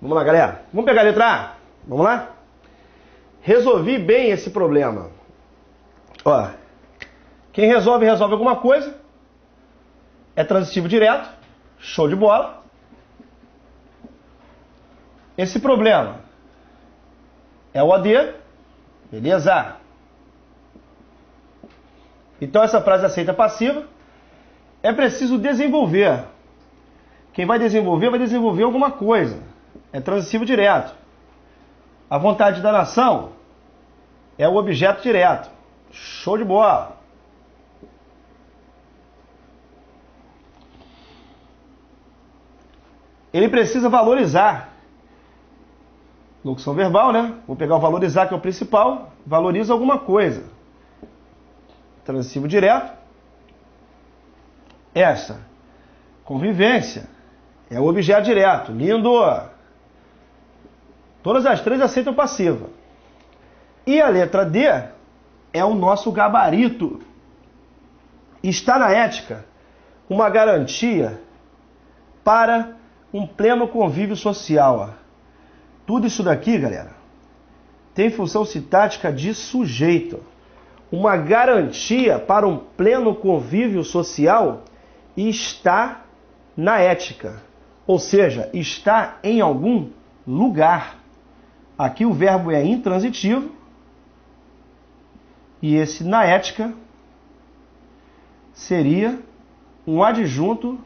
Vamos lá, galera. Vamos pegar a letra A? Vamos lá? Resolvi bem esse problema. Ó, quem resolve alguma coisa. É transitivo direto. Show de bola. Esse problema é o OD. Beleza? Então essa frase aceita passiva. É preciso desenvolver. Quem vai desenvolver alguma coisa. É transitivo direto. A vontade da nação é o objeto direto. Show de bola. Ele precisa valorizar. Locução verbal, né? Vou pegar o valorizar, que é o principal. Valoriza alguma coisa. Transitivo direto. Essa. Convivência. É o objeto direto. Lindo. Todas as três aceitam passiva. E a letra D é o nosso gabarito. Está na ética uma garantia para um pleno convívio social. Tudo isso daqui, galera, tem função sintática de sujeito. Uma garantia para um pleno convívio social está na ética. Ou seja, está em algum lugar. Aqui o verbo é intransitivo. E esse na ética seria um adjunto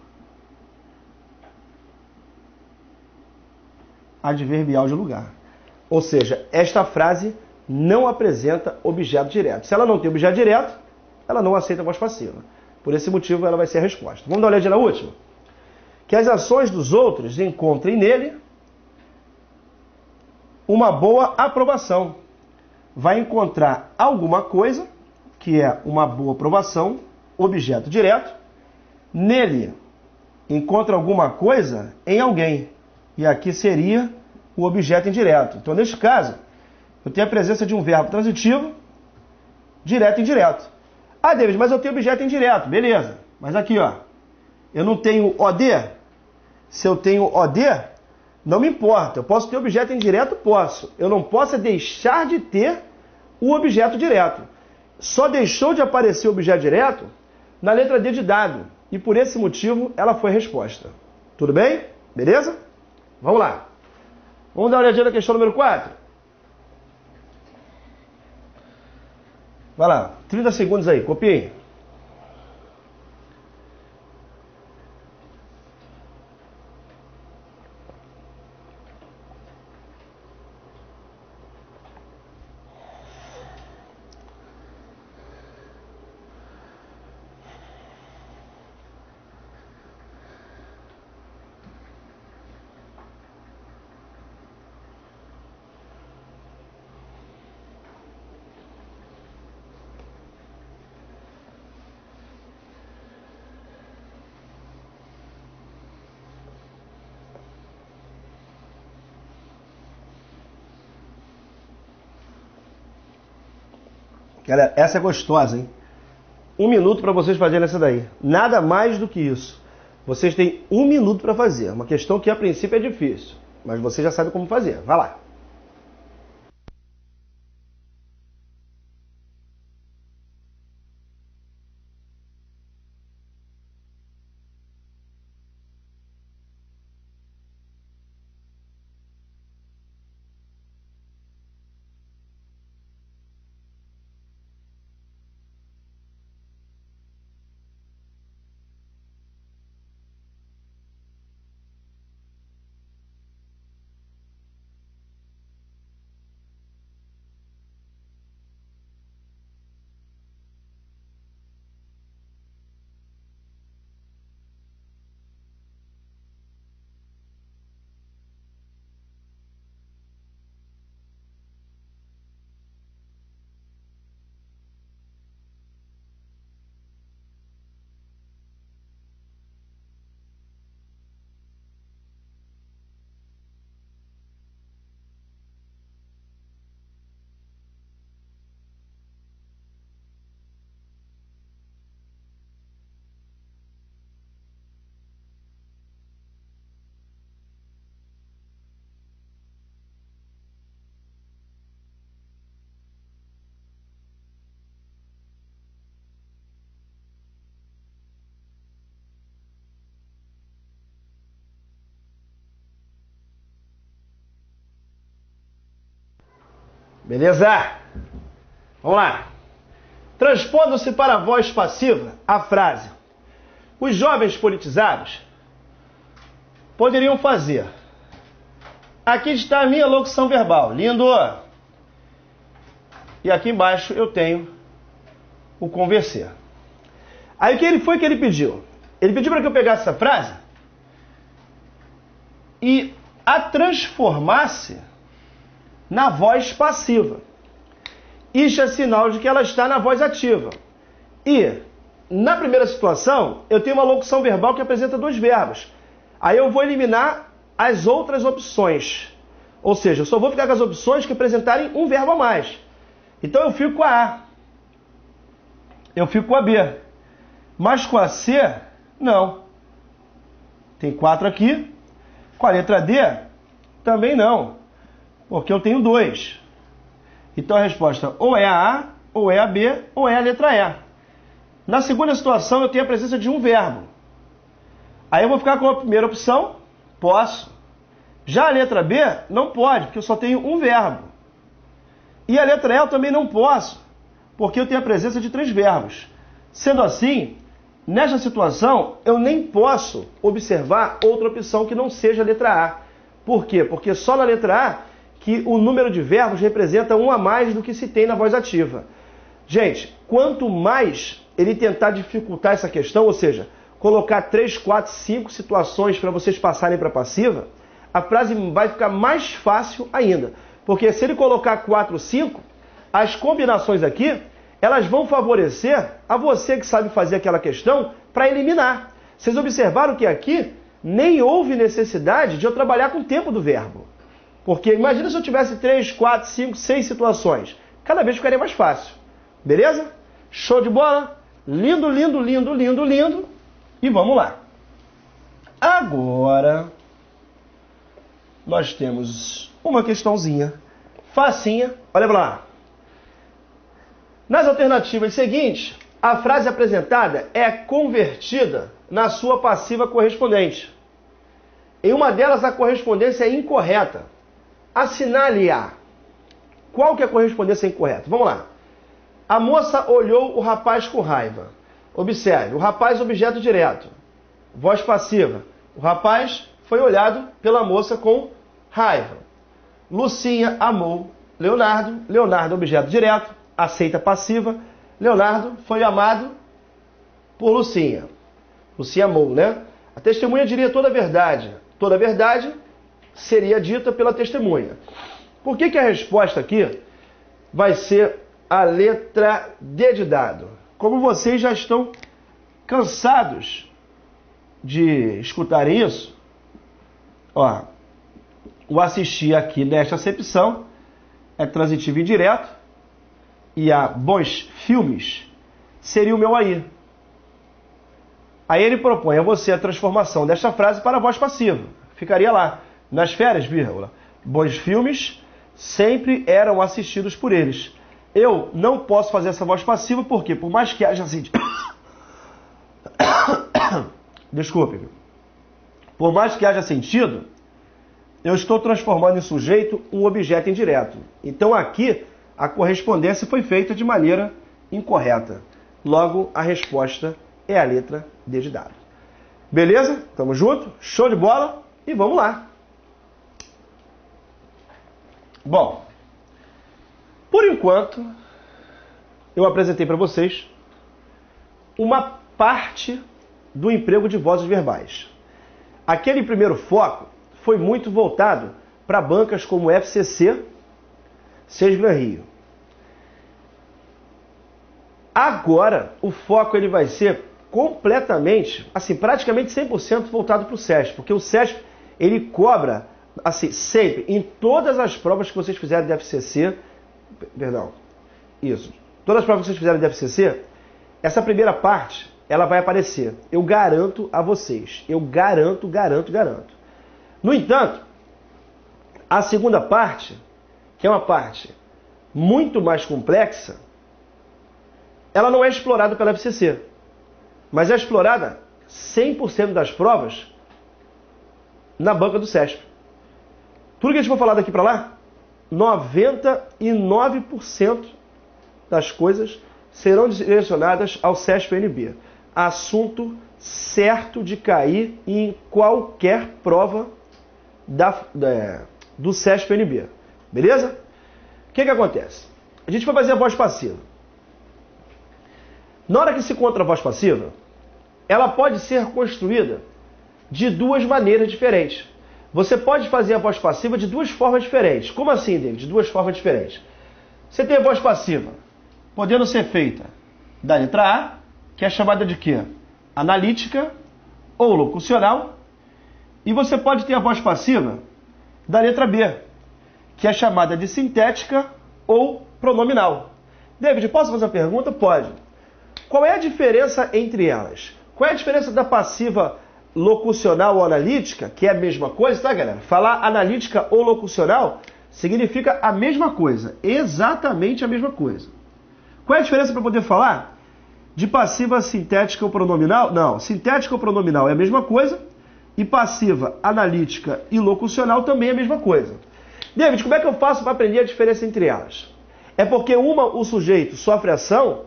adverbial de lugar. Ou seja, esta frase não apresenta objeto direto. Se ela não tem objeto direto, ela não aceita a voz passiva. Por esse motivo, ela vai ser a resposta. Vamos dar uma olhadinha na última? Que as ações dos outros encontrem nele uma boa aprovação. Vai encontrar alguma coisa, que é uma boa aprovação, objeto direto. Nele, encontra alguma coisa em alguém. E aqui seria o objeto indireto. Então, neste caso, eu tenho a presença de um verbo transitivo, direto e indireto. Ah, David, mas eu tenho objeto indireto. Beleza. Mas aqui, ó, eu não tenho OD. Se eu tenho OD, não me importa. Eu posso ter objeto indireto? Posso. Eu não posso deixar de ter o objeto direto. Só deixou de aparecer o objeto direto na letra D de dado. E por esse motivo, ela foi resposta. Tudo bem? Beleza? Vamos lá. Vamos dar uma olhadinha na questão número 4? Vai lá. 30 segundos aí. Copiem. Galera, essa é gostosa, hein? 1 minuto para vocês fazerem essa daí. Nada mais do que isso. Vocês têm 1 minuto para fazer. Uma questão que a princípio é difícil, mas você já sabe como fazer. Vai lá. Beleza? Vamos lá. Transpondo-se para a voz passiva, a frase: os jovens politizados poderiam fazer. Aqui está a minha locução verbal. Lindo! E aqui embaixo eu tenho o converser. Aí o que ele pediu? Ele pediu para que eu pegasse essa frase e a transformasse na voz passiva. Isso é sinal de que ela está na voz ativa. E, na primeira situação, eu tenho uma locução verbal que apresenta dois verbos. Aí eu vou eliminar as outras opções. Ou seja, eu só vou ficar com as opções que apresentarem um verbo a mais. Então eu fico com a A. Eu fico com a B. Mas com a C, não. Tem 4 aqui. Com a letra D, também não. Porque eu tenho 2. Então a resposta ou é a A, ou é a B, ou é a letra E. Na segunda situação, eu tenho a presença de um verbo. Aí eu vou ficar com a primeira opção, posso. Já a letra B, não pode, porque eu só tenho um verbo. E a letra E eu também não posso, porque eu tenho a presença de 3 verbos. Sendo assim, nesta situação, eu nem posso observar outra opção que não seja a letra A. Por quê? Porque só na letra A que o número de verbos representa um a mais do que se tem na voz ativa. Gente, quanto mais ele tentar dificultar essa questão, ou seja, colocar 3, 4, 5 situações para vocês passarem para passiva, a frase vai ficar mais fácil ainda. Porque se ele colocar 4, 5, as combinações aqui, elas vão favorecer a você que sabe fazer aquela questão para eliminar. Vocês observaram que aqui nem houve necessidade de eu trabalhar com o tempo do verbo. Porque imagina se eu tivesse 3, 4, 5, 6 situações. Cada vez ficaria mais fácil. Beleza? Show de bola? Lindo, lindo, lindo, lindo, lindo. E vamos lá. Agora, nós temos uma questãozinha facinha. Olha para lá. Nas alternativas seguintes, a frase apresentada é convertida na sua passiva correspondente. Em uma delas, a correspondência é incorreta. Assinale-a. Qual que é a correspondência incorreta? Vamos lá. A moça olhou o rapaz com raiva. Observe, o rapaz objeto direto. Voz passiva. O rapaz foi olhado pela moça com raiva. Lucinha amou Leonardo. Leonardo objeto direto. Aceita passiva. Leonardo foi amado por Lucinha. Lucinha amou, né? A testemunha diria toda a verdade. Toda a verdade seria dita pela testemunha. Por que a resposta aqui vai ser a letra D de dado? Como vocês já estão cansados de escutar isso, ó, o assistir aqui nesta acepção é transitivo indireto e a bons filmes seria o meu aí. Aí ele propõe a você a transformação desta frase para a voz passiva. Ficaria lá. Nas férias, vírgula, bons filmes sempre eram assistidos por eles. Eu não posso fazer essa voz passiva porque, por mais que haja sentido... Desculpe. Por mais que haja sentido, eu estou transformando em sujeito um objeto indireto. Então aqui a correspondência foi feita de maneira incorreta. Logo, a resposta é a letra D de dado. Beleza? Tamo junto? Show de bola? E vamos lá. Bom, por enquanto, eu apresentei para vocês uma parte do emprego de vozes verbais. Aquele primeiro foco foi muito voltado para bancas como FCC, Sesgran Rio. Agora, o foco ele vai ser completamente, assim, praticamente 100% voltado para o CESP, porque o CESP ele cobra, assim, sempre, em todas as provas que vocês fizerem de FCC, perdão, isso, todas as provas que vocês fizerem de FCC, essa primeira parte, ela vai aparecer. Eu garanto a vocês, eu garanto. No entanto, a segunda parte, que é uma parte muito mais complexa, ela não é explorada pela FCC, mas é explorada 100% das provas na banca do CESP. Tudo que a gente for falar daqui para lá 99% das coisas serão direcionadas ao CESP-NB. Assunto certo de cair em qualquer prova do CESP-NB. Beleza? O que acontece? A gente vai fazer a voz passiva. Na hora que se encontra a voz passiva, ela pode ser construída de duas maneiras diferentes. Você pode fazer a voz passiva de duas formas diferentes. Como assim, David? De duas formas diferentes. Você tem a voz passiva podendo ser feita da letra A, que é chamada de quê? Analítica ou locucional. E você pode ter a voz passiva da letra B, que é chamada de sintética ou pronominal. David, posso fazer uma pergunta? Pode. Qual é a diferença entre elas? Qual é a diferença da passiva locucional ou analítica, que é a mesma coisa, tá, galera? Falar analítica ou locucional significa a mesma coisa, exatamente a mesma coisa. Qual é a diferença para poder falar de passiva sintética ou pronominal? Não, sintética ou pronominal é a mesma coisa e passiva analítica e locucional também é a mesma coisa. David, como é que eu faço para aprender a diferença entre elas? É porque uma o sujeito sofre ação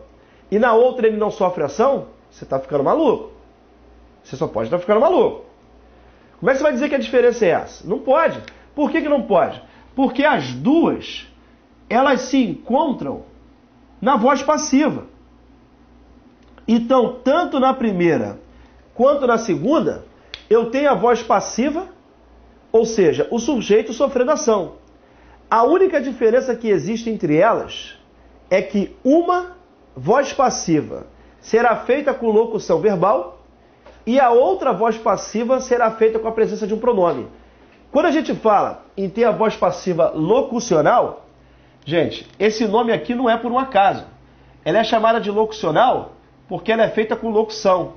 e na outra ele não sofre ação? Você está ficando maluco. Você só pode estar ficando maluco. Como é que você vai dizer que a diferença é essa? Não pode. Por que não pode? Porque as duas, elas se encontram na voz passiva. Então, tanto na primeira quanto na segunda, eu tenho a voz passiva, ou seja, o sujeito sofrendo ação. A única diferença que existe entre elas é que uma voz passiva será feita com locução verbal e a outra voz passiva será feita com a presença de um pronome. Quando a gente fala em ter a voz passiva locucional, gente, esse nome aqui não é por um acaso. Ela é chamada de locucional porque ela é feita com locução.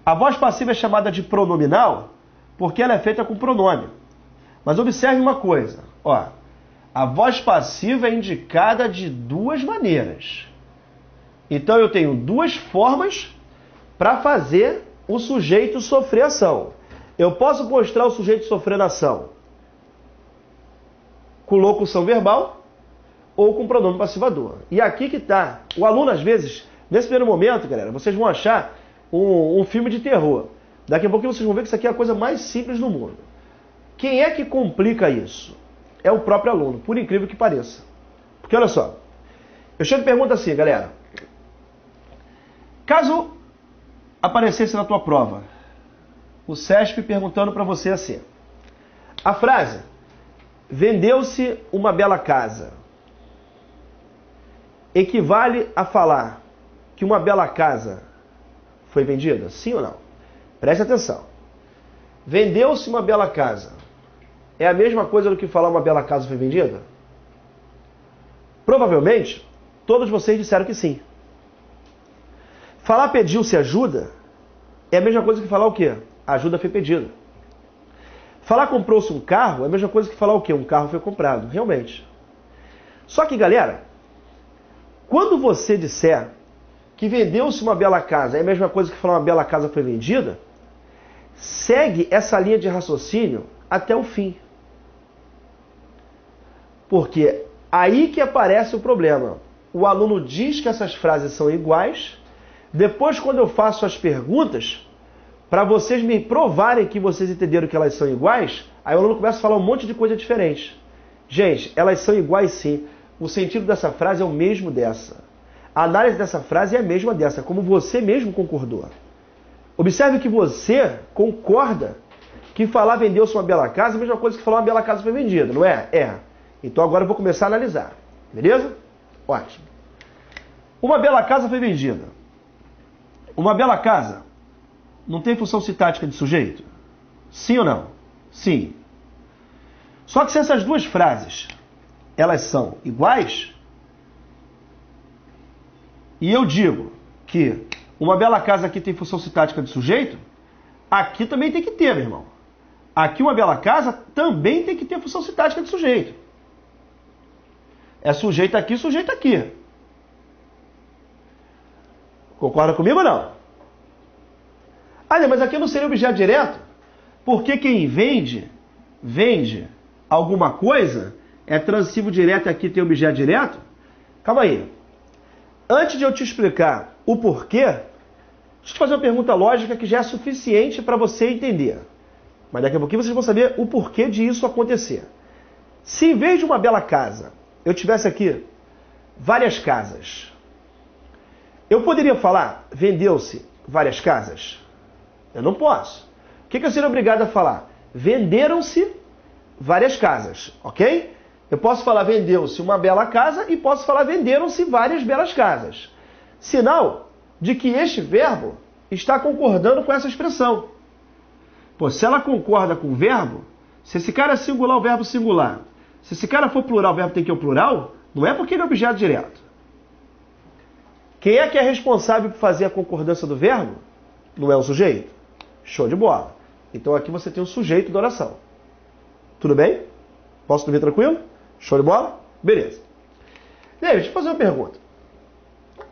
A voz passiva é chamada de pronominal porque ela é feita com pronome. Mas observe uma coisa, ó, a voz passiva é indicada de duas maneiras. Então eu tenho duas formas para fazer o sujeito sofrer ação. Eu posso mostrar o sujeito sofrendo ação com locução verbal ou com pronome passivador. E aqui que está. O aluno, às vezes, nesse primeiro momento, galera, vocês vão achar um filme de terror. Daqui a pouco vocês vão ver que isso aqui é a coisa mais simples do mundo. Quem é que complica isso? É o próprio aluno, por incrível que pareça. Porque olha só, eu chego e pergunto assim, galera. Caso aparecesse na tua prova o CESP perguntando para você assim, a frase, vendeu-se uma bela casa, equivale a falar que uma bela casa foi vendida? Sim ou não? Preste atenção. Vendeu-se uma bela casa é a mesma coisa do que falar uma bela casa foi vendida? Provavelmente, todos vocês disseram que sim. Falar pediu-se ajuda é a mesma coisa que falar o quê? A ajuda foi pedida. Falar comprou-se um carro é a mesma coisa que falar o quê? Um carro foi comprado, realmente. Só que, galera, quando você disser que vendeu-se uma bela casa é a mesma coisa que falar uma bela casa foi vendida, segue essa linha de raciocínio até o fim. Porque aí que aparece o problema. O aluno diz que essas frases são iguais. Depois, quando eu faço as perguntas, para vocês me provarem que vocês entenderam que elas são iguais, aí o aluno começa a falar um monte de coisa diferente. Gente, elas são iguais sim. O sentido dessa frase é o mesmo dessa. A análise dessa frase é a mesma dessa, como você mesmo concordou. Observe que você concorda que falar vendeu-se uma bela casa é a mesma coisa que falar uma bela casa foi vendida, não é? É. Então agora eu vou começar a analisar. Beleza? Ótimo. Uma bela casa foi vendida. Uma bela casa não tem função sintática de sujeito? Sim ou não? Sim. Só que se essas duas frases, elas são iguais, e eu digo que uma bela casa aqui tem função sintática de sujeito, aqui também tem que ter, meu irmão. Aqui uma bela casa também tem que ter função sintática de sujeito. É sujeito aqui, sujeito aqui. Concorda comigo ou não? Ah, mas aqui não seria objeto direto? Porque quem vende alguma coisa é transivo direto e aqui tem objeto direto? Calma aí. Antes de eu te explicar o porquê, deixa eu te fazer uma pergunta lógica que já é suficiente para você entender. Mas daqui a pouquinho vocês vão saber o porquê disso acontecer. Se em vez de uma bela casa, eu tivesse aqui várias casas, eu poderia falar, vendeu-se várias casas? Eu não posso. O que eu seria obrigado a falar? Venderam-se várias casas, ok? Eu posso falar vendeu-se uma bela casa e posso falar venderam-se várias belas casas. Sinal de que este verbo está concordando com essa expressão. Pô, se ela concorda com o verbo, se esse cara é singular, o verbo singular. Se esse cara for plural, o verbo tem que ir ao plural, não é porque ele é objeto direto. Quem é que é responsável por fazer a concordância do verbo? Não é o sujeito. Show de bola. Então aqui você tem o sujeito da oração. Tudo bem? Posso dormir tranquilo? Show de bola? Beleza. David, deixa eu fazer uma pergunta.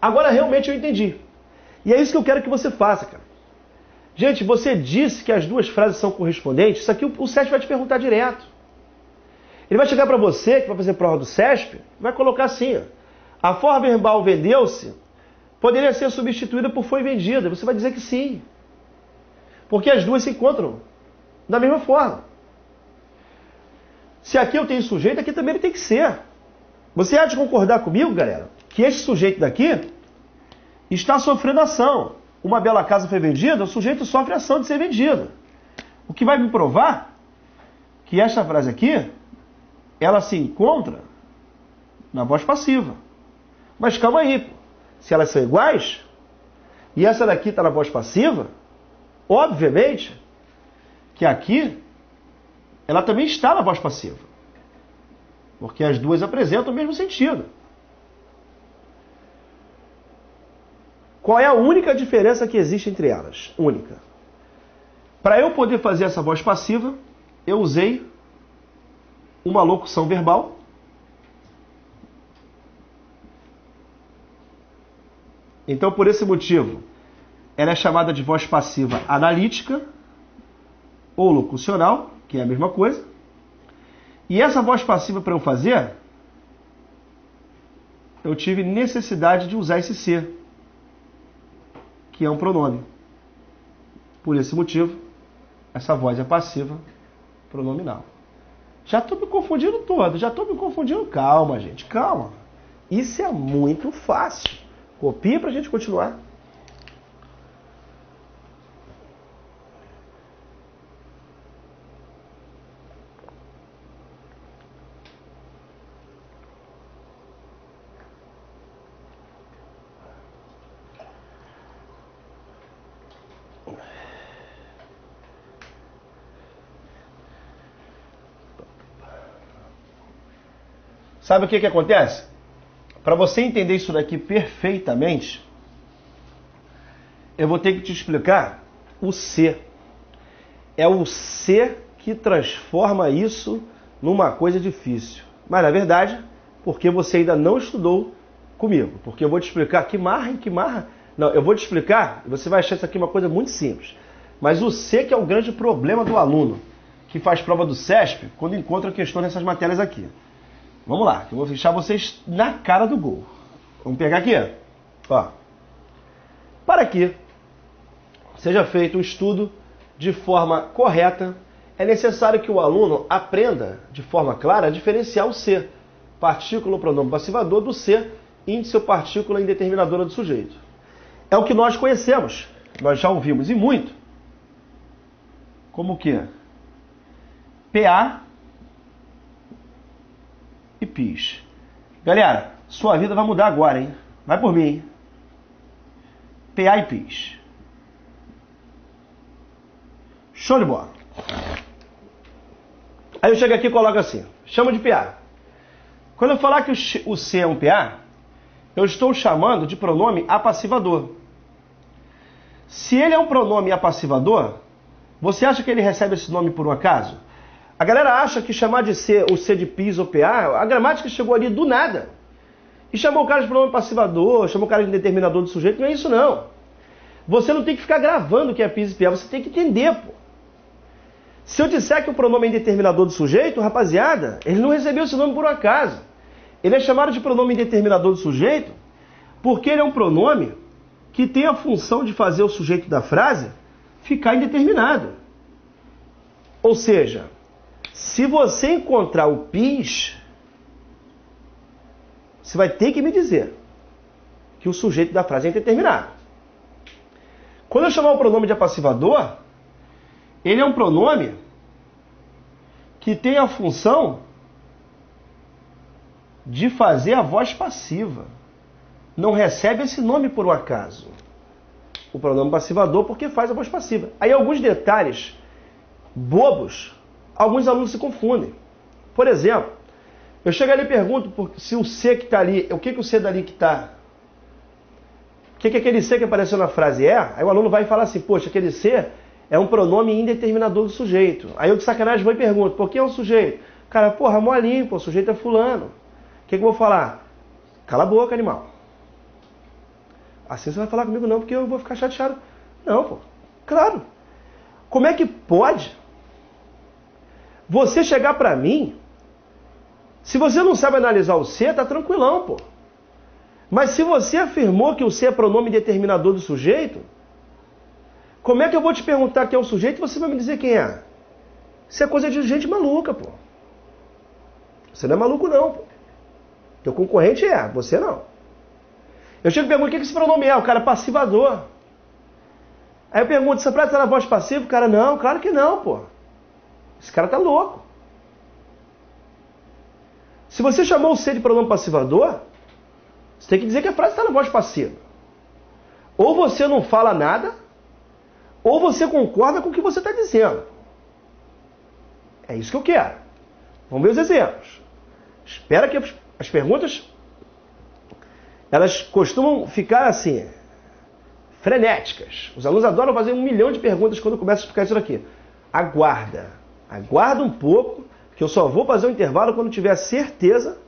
Agora realmente eu entendi. E é isso que eu quero que você faça, cara. Gente, você disse que as duas frases são correspondentes. Isso aqui o SESP vai te perguntar direto. Ele vai chegar para você, que vai fazer prova do SESP, vai colocar assim, ó, a forma verbal vendeu-se poderia ser substituída por foi vendida. Você vai dizer que sim. Porque as duas se encontram da mesma forma. Se aqui eu tenho sujeito, aqui também ele tem que ser. Você há de concordar comigo, galera, que esse sujeito daqui está sofrendo ação. Uma bela casa foi vendida, o sujeito sofre a ação de ser vendido. O que vai me provar que esta frase aqui, ela se encontra na voz passiva. Mas calma aí, pô. Se elas são iguais, e essa daqui está na voz passiva, obviamente que aqui ela também está na voz passiva. Porque as duas apresentam o mesmo sentido. Qual é a única diferença que existe entre elas? Única. Para eu poder fazer essa voz passiva, eu usei uma locução verbal. Então, por esse motivo, ela é chamada de voz passiva analítica ou locucional, que é a mesma coisa. E essa voz passiva para eu fazer, eu tive necessidade de usar esse ser, que é um pronome. Por esse motivo, essa voz é passiva pronominal. Já estou me confundindo todo, já estou me confundindo. Calma, gente, calma. Isso é muito fácil. Copia para a gente continuar. Sabe o que acontece? Para você entender isso daqui perfeitamente, eu vou ter que te explicar o ser. É o ser que transforma isso numa coisa difícil. Mas, na verdade, porque você ainda não estudou comigo. Porque eu vou te explicar que marra. Não, eu vou te explicar, e você vai achar isso aqui uma coisa muito simples. Mas o ser que é o grande problema do aluno, que faz prova do SESP, quando encontra questões nessas matérias aqui. Vamos lá, que eu vou deixar vocês na cara do gol. Vamos pegar aqui, ó. Para que seja feito um estudo de forma correta, é necessário que o aluno aprenda de forma clara a diferenciar o ser, partícula ou pronome passivador, do ser, índice ou partícula indeterminadora do sujeito. É o que nós conhecemos, nós já ouvimos e muito, como o quê? PA e PIS. Galera, sua vida vai mudar agora, hein? Vai por mim, hein? PA e PIS. Show de bola. Aí eu chego aqui e coloco assim, chamo de PA. Quando eu falar que o C é um PA, eu estou chamando de pronome apassivador. Se ele é um pronome apassivador, você acha que ele recebe esse nome por um acaso? A galera acha que chamar de C, o C de PIS ou PA, a gramática chegou ali do nada. E chamou o cara de pronome passivador, chamou o cara de determinador do sujeito, não é isso não. Você não tem que ficar gravando o que é PIS e PA, você tem que entender, pô. Se eu disser que o pronome é indeterminador do sujeito, rapaziada, ele não recebeu esse nome por um acaso. Ele é chamado de pronome indeterminador do sujeito porque ele é um pronome que tem a função de fazer o sujeito da frase ficar indeterminado. Ou seja, se você encontrar o PIS, você vai ter que me dizer que o sujeito da frase é indeterminado. Quando eu chamar o pronome de apassivador, ele é um pronome que tem a função de fazer a voz passiva. Não recebe esse nome por um acaso. O pronome passivador porque faz a voz passiva. Aí alguns detalhes bobos, alguns alunos se confundem. Por exemplo, eu chego ali e pergunto se o C que está ali, o que o C dali que está... O que aquele C que apareceu na frase é? Aí o aluno vai e fala assim, poxa, aquele C é um pronome indeterminador do sujeito. Aí eu de sacanagem vou e pergunto, por que é um sujeito? Cara, porra, molinho, pô, o sujeito é fulano. O que eu vou falar? Cala a boca, animal. Assim você vai falar comigo não, porque eu vou ficar chateado. Não, pô, claro. Como é que pode você chegar pra mim, se você não sabe analisar o C, tá tranquilão, pô. Mas se você afirmou que o C é pronome determinador do sujeito, como é que eu vou te perguntar quem é o sujeito e você vai me dizer quem é? Isso é coisa de gente maluca, pô. Você não é maluco não, pô. Teu concorrente é, você não. Eu chego e pergunto, o que esse pronome é? O cara é passivador. Aí eu pergunto, essa frase está na voz passiva? O cara, não, claro que não, pô. Esse cara tá louco. Se você chamou o C de pronome passivador, você tem que dizer que a frase está na voz passiva. Ou você não fala nada, ou você concorda com o que você está dizendo. É isso que eu quero. Vamos ver os exemplos. Espera que as perguntas, elas costumam ficar assim, frenéticas. Os alunos adoram fazer 1 milhão de perguntas quando começam a explicar isso aqui. Aguarda. Aguarda um pouco, que eu só vou fazer um intervalo quando tiver certeza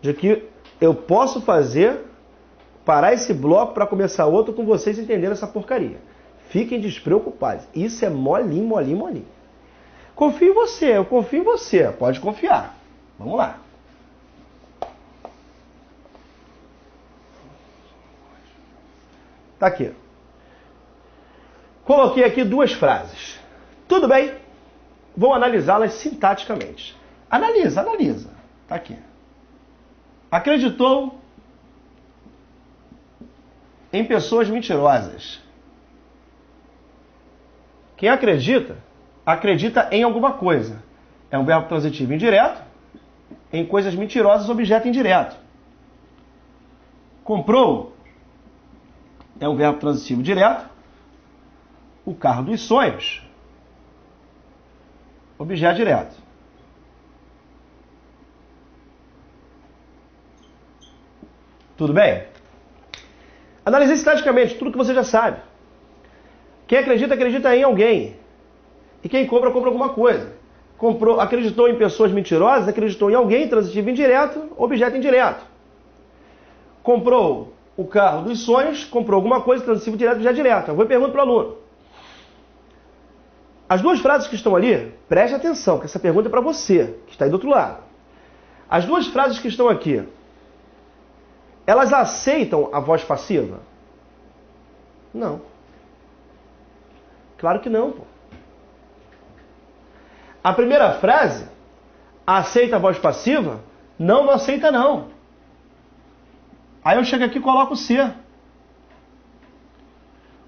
de que eu posso parar esse bloco para começar outro com vocês entendendo essa porcaria. Fiquem despreocupados. Isso é molinho, molinho, molinho. Confio em você, eu confio em você. Pode confiar. Vamos lá. Tá aqui. Coloquei aqui 2 frases. Tudo bem? Vou analisá-las sintaticamente. Analisa. Tá aqui. Acreditou em pessoas mentirosas. Quem acredita, acredita em alguma coisa. É um verbo transitivo indireto. Em coisas mentirosas, objeto indireto. Comprou é um verbo transitivo direto. O carro dos sonhos, objeto direto. Tudo bem? Analisei sintaticamente tudo que você já sabe. Quem acredita, acredita em alguém. E quem compra, compra alguma coisa. Acreditou em pessoas mentirosas, acreditou em alguém, transitivo indireto, objeto indireto. Comprou o carro dos sonhos, comprou alguma coisa, transitivo direto, objeto direto. Eu vou e pergunto para o aluno. As 2 frases que estão ali, preste atenção, que essa pergunta é para você, que está aí do outro lado. As 2 frases que estão aqui, elas aceitam a voz passiva? Não. Claro que não, pô. A primeira frase, aceita a voz passiva? Não, não aceita não. Aí eu chego aqui e coloco o C.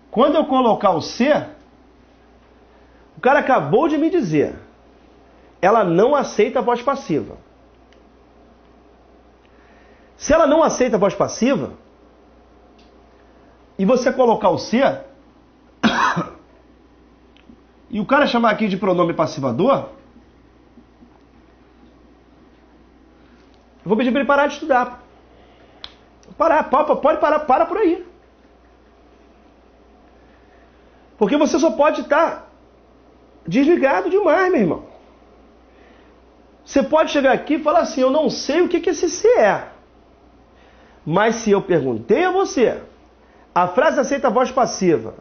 Quando eu colocar o C, o cara acabou de me dizer, ela não aceita a voz passiva. Se ela não aceita a voz passiva, e você colocar o C, e o cara chamar aqui de pronome passivador, eu vou pedir para ele parar de estudar. Pode parar, para por aí. Porque você só pode estar desligado demais, meu irmão. Você pode chegar aqui e falar assim, eu não sei o que esse C é. Mas se eu perguntei a você, a frase aceita a voz passiva,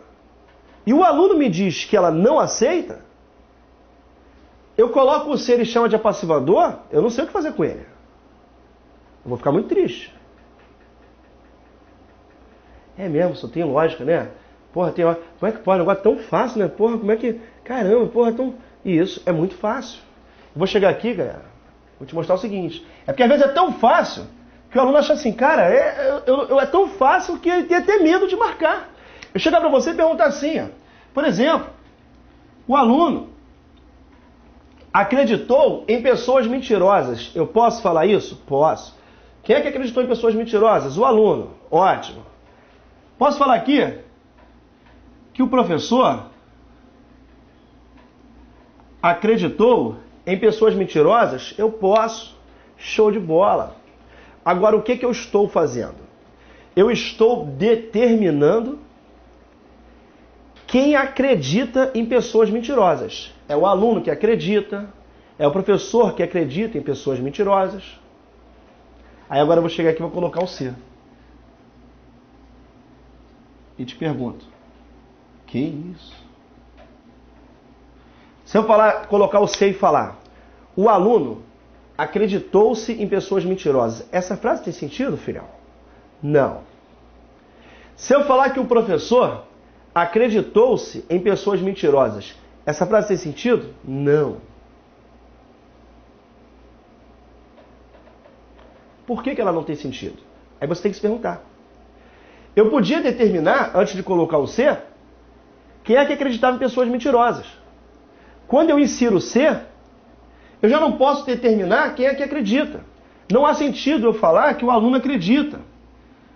e o aluno me diz que ela não aceita, eu coloco o C e ele chama de apassivador, eu não sei o que fazer com ele. Eu vou ficar muito triste. É mesmo, só tem lógica, né? Porra, tem lógica. Como é que pode? Um negócio tão fácil, né? Porra, como é que... Caramba, porra, tão... E isso é muito fácil. Eu vou chegar aqui, galera, vou te mostrar o seguinte. É porque às vezes é tão fácil que o aluno acha assim, cara, é tão fácil que ele tem até medo de marcar. Eu chegar para você e perguntar assim, ó, por exemplo, o aluno acreditou em pessoas mentirosas. Eu posso falar isso? Posso. Quem é que acreditou em pessoas mentirosas? O aluno. Ótimo. Posso falar aqui que o professor acreditou em pessoas mentirosas? Eu posso. Show de bola. Agora, o que eu estou fazendo? Eu estou determinando quem acredita em pessoas mentirosas. É o aluno que acredita, é o professor que acredita em pessoas mentirosas. Aí agora eu vou chegar aqui e vou colocar o C. E te pergunto, que isso? Se eu colocar o C e falar, o aluno acreditou-se em pessoas mentirosas. Essa frase tem sentido, filhão? Não. Se eu falar que o professor acreditou-se em pessoas mentirosas, essa frase tem sentido? Não. Por que ela não tem sentido? Aí você tem que se perguntar. Eu podia determinar, antes de colocar o C, quem é que acreditava em pessoas mentirosas. Quando eu insiro o C, eu já não posso determinar quem é que acredita. Não há sentido eu falar que o aluno acredita.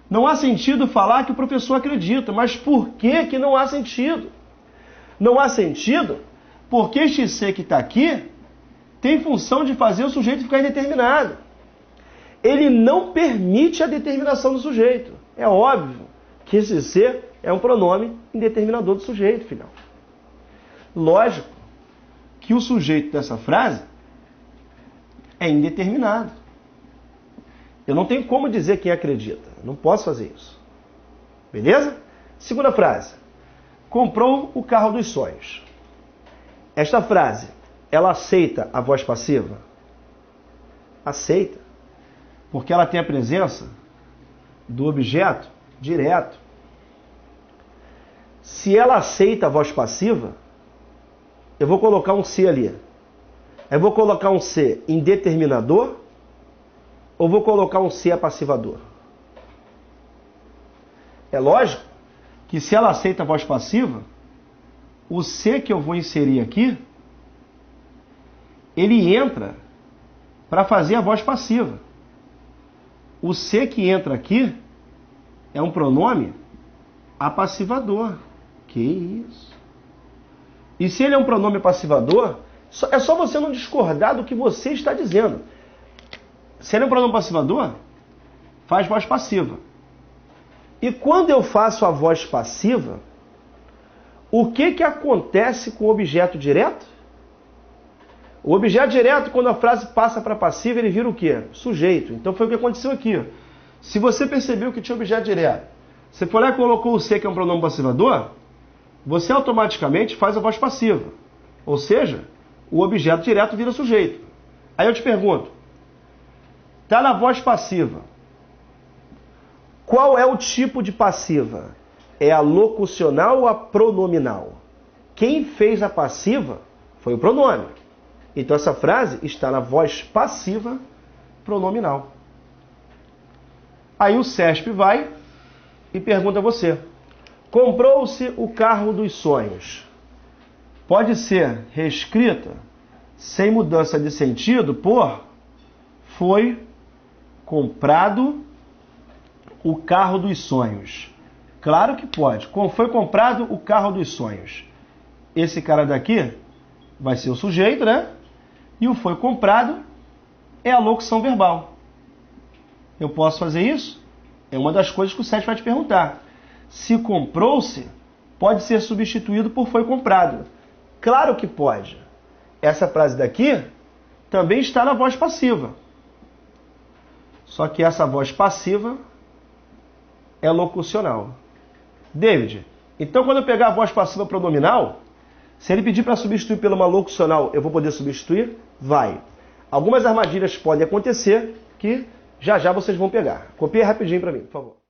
Não há sentido falar que o professor acredita. Mas por que não há sentido? Não há sentido porque este C que está aqui tem função de fazer o sujeito ficar indeterminado. Ele não permite a determinação do sujeito. É óbvio que esse C é um pronome indeterminador do sujeito, filhão. Lógico que o sujeito dessa frase é indeterminado. Eu não tenho como dizer quem acredita. Não posso fazer isso. Beleza? Segunda frase. Comprou o carro dos sonhos. Esta frase, ela aceita a voz passiva? Aceita. Porque ela tem a presença do objeto direto. Se ela aceita a voz passiva, eu vou colocar um C ali. Eu vou colocar um C indeterminador ou vou colocar um C apassivador? É lógico que se ela aceita a voz passiva, o C que eu vou inserir aqui, ele entra para fazer a voz passiva. O C que entra aqui é um pronome apassivador. Que isso? E se ele é um pronome passivador, é só você não discordar do que você está dizendo. Se ele é um pronome passivador, faz voz passiva. E quando eu faço a voz passiva, o que acontece com o objeto direto? O objeto direto, quando a frase passa para passiva, ele vira o quê? Sujeito. Então foi o que aconteceu aqui. Se você percebeu que tinha objeto direto, você foi lá e colocou o C, que é um pronome passivador, você automaticamente faz a voz passiva. Ou seja, o objeto direto vira sujeito. Aí eu te pergunto, está na voz passiva. Qual é o tipo de passiva? É a locucional ou a pronominal? Quem fez a passiva foi o pronome. Então essa frase está na voz passiva pronominal. Aí o CESP vai e pergunta a você. Comprou-se o carro dos sonhos. Pode ser reescrita sem mudança de sentido por foi comprado o carro dos sonhos. Claro que pode. Foi comprado o carro dos sonhos. Esse cara daqui vai ser o sujeito, né? E o foi comprado é a locução verbal. Eu posso fazer isso? É uma das coisas que o CESP vai te perguntar. Se comprou-se, pode ser substituído por foi comprado. Claro que pode. Essa frase daqui também está na voz passiva. Só que essa voz passiva é locucional. David, então quando eu pegar a voz passiva pronominal, Se ele pedir para substituir pela uma locucional, eu vou poder substituir? Vai. Algumas armadilhas podem acontecer que já já vocês vão pegar. Copia rapidinho para mim, por favor.